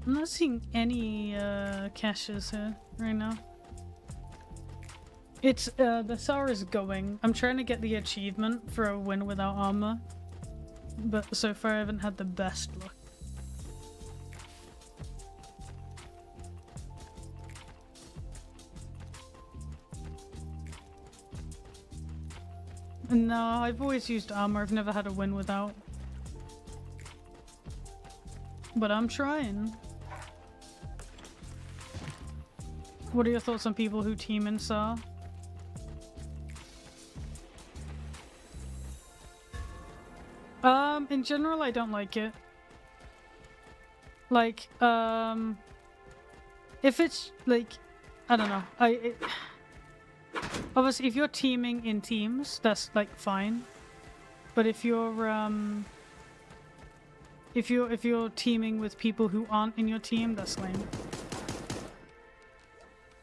I'm not seeing any caches here right now. It's the SAR is going. I'm trying to get the achievement for a win without armor, but so far I haven't had the best luck. No, I've always used armor. I've never had a win without. But I'm trying. What are your thoughts on people who team in SAR? In general, I don't like it. Like, if it's, like, I don't know. Obviously, if you're teaming in teams, that's, like, fine. But if you're teaming with people who aren't in your team, that's lame.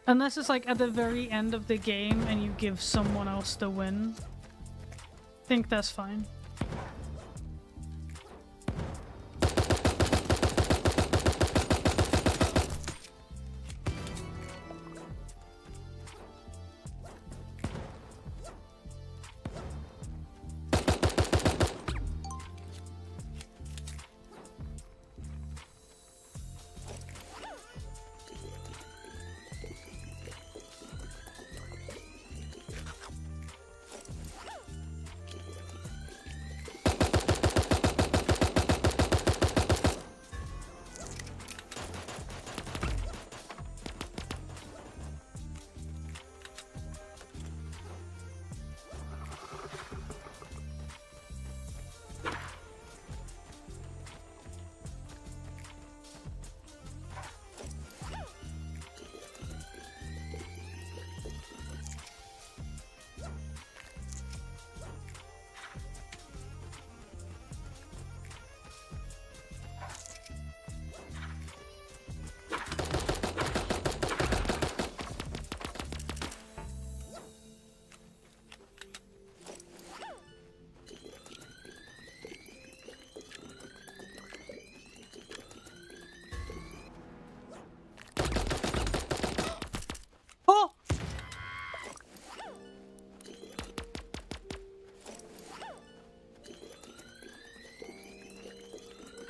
Unless it's, like, at the very end of the game and you give someone else the win. I think that's fine.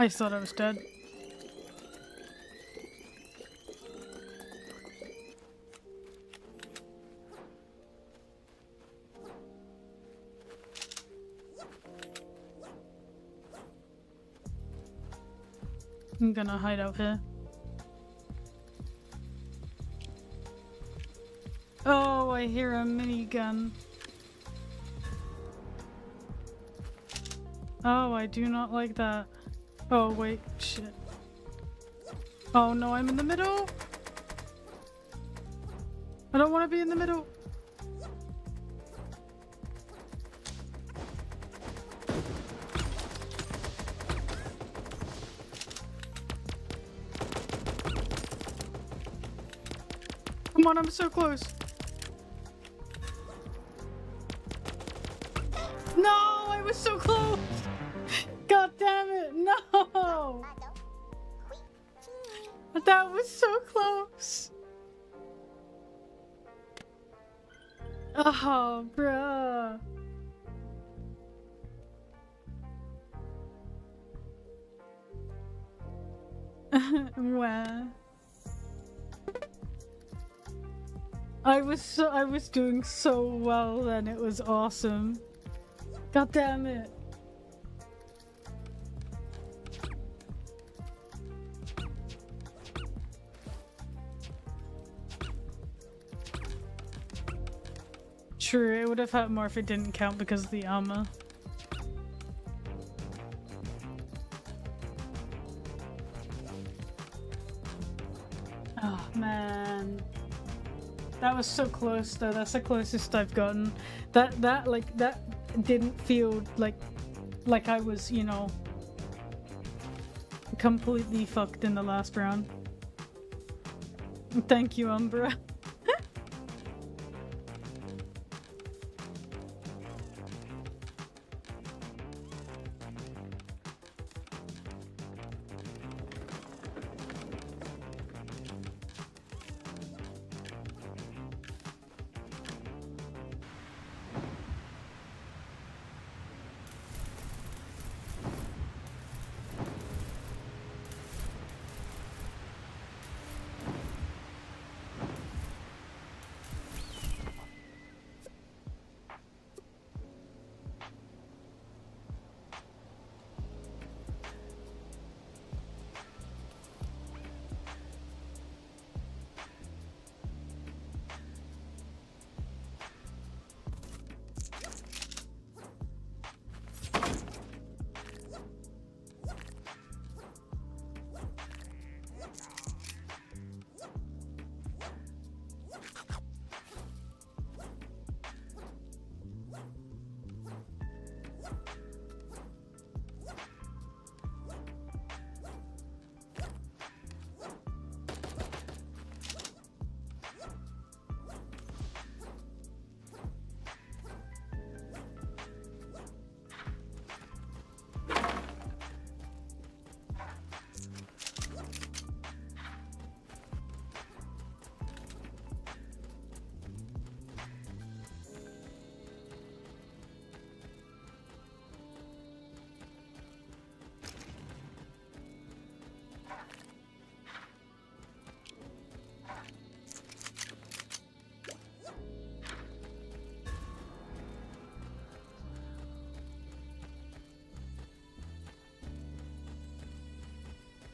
I thought I was dead. I'm gonna hide out here. Oh, I hear a minigun. Oh, I do not like that. Oh, wait, shit. Oh no, I'm in the middle! I don't want to be in the middle! Come on, I'm so close! No! I was so close! God damn it! No! That was so close! Oh, bruh. Wow. I was doing so well then, it was awesome. God damn it. True, it would have hurt more if it didn't count because of the armor. Oh man. That was so close though, that's the closest I've gotten. That didn't feel like I was, you know, completely fucked in the last round. Thank you, Umbra.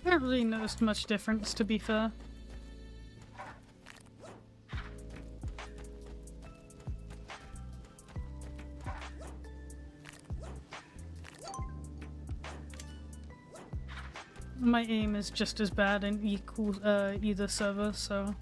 I haven't really noticed much difference, to be fair. My aim is just as bad in either server, so...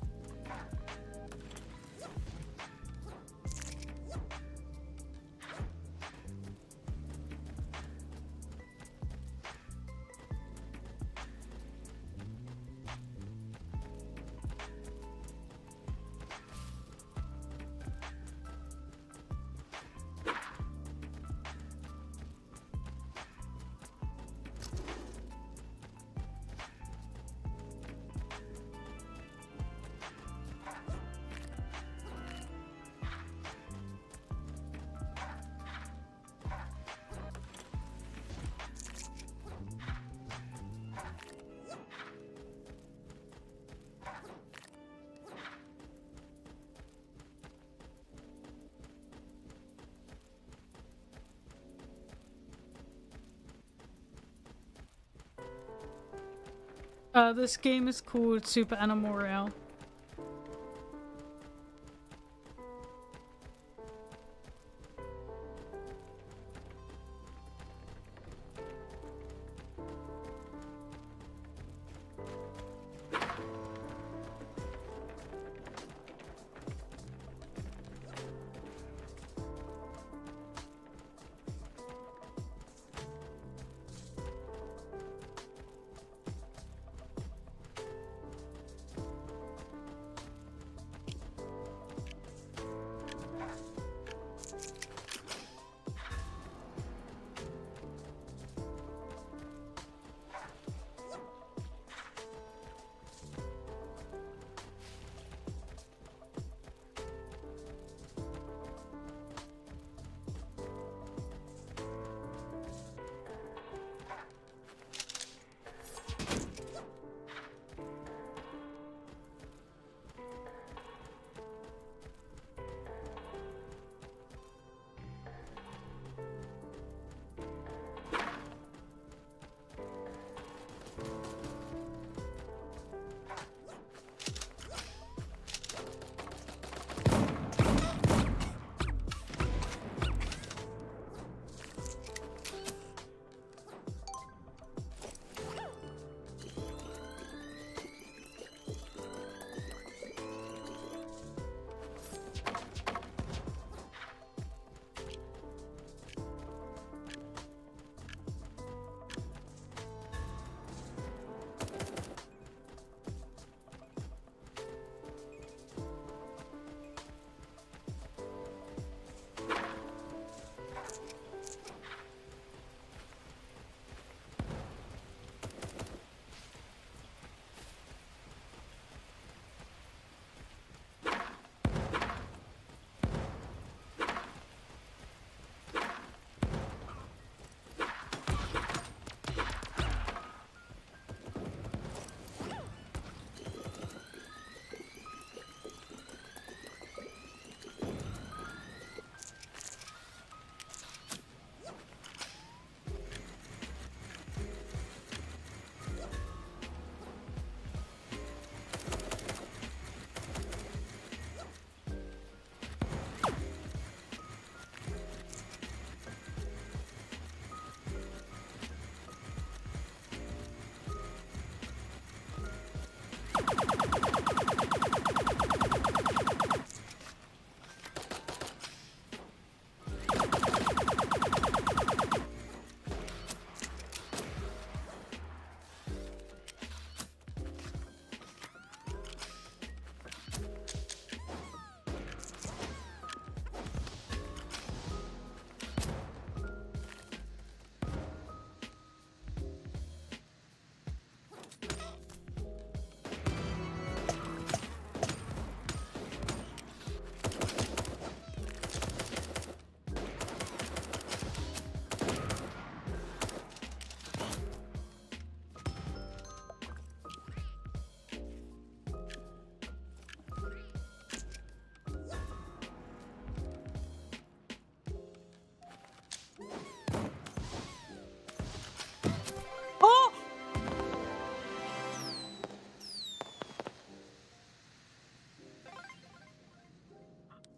This game is called Super Animal Royale.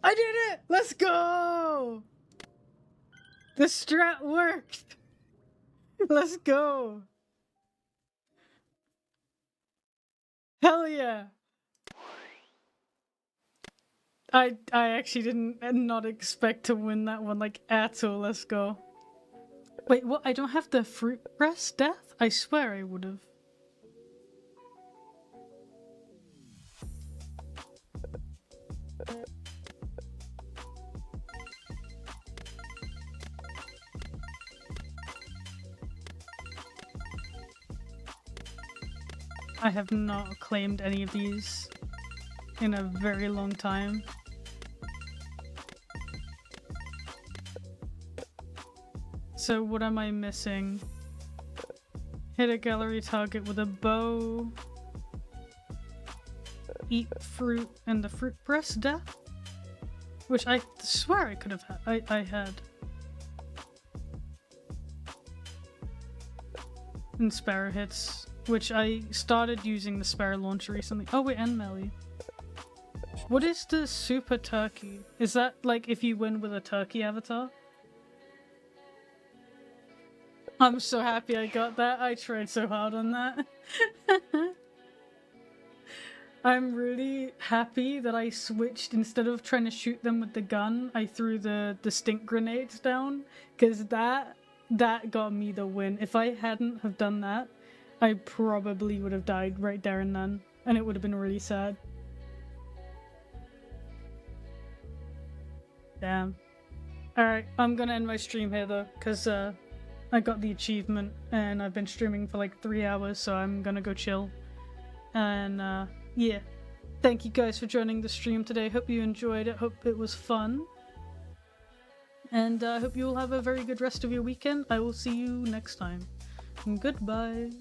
I did it! Let's go! The strat worked! Let's go! Hell yeah! I actually didn't not expect to win that one like at all. Let's go. Wait, what? I don't have the fruit press death? I swear I would have. I have not claimed any of these in a very long time. So what am I missing? Hit a gallery target with a bow. Eat fruit and the fruit press death? Which I swear I could have had. I had. And sparrow hits. which I started using the spare launcher recently. Oh wait, and Melly. What is the super turkey? Is that like if you win with a turkey avatar? I'm so happy I got that. I tried so hard on that. I'm really happy that I switched. Instead of trying to shoot them with the gun, I threw the stink grenades down, because that got me the win. If I hadn't have done that, I probably would have died right there and then, and it would have been really sad. Damn. Alright, I'm gonna end my stream here though, because I got the achievement and I've been streaming for like 3 hours, so I'm gonna go chill. And yeah, thank you guys for joining the stream today. Hope you enjoyed it. Hope it was fun. And I hope you all have a very good rest of your weekend. I will see you next time. Goodbye.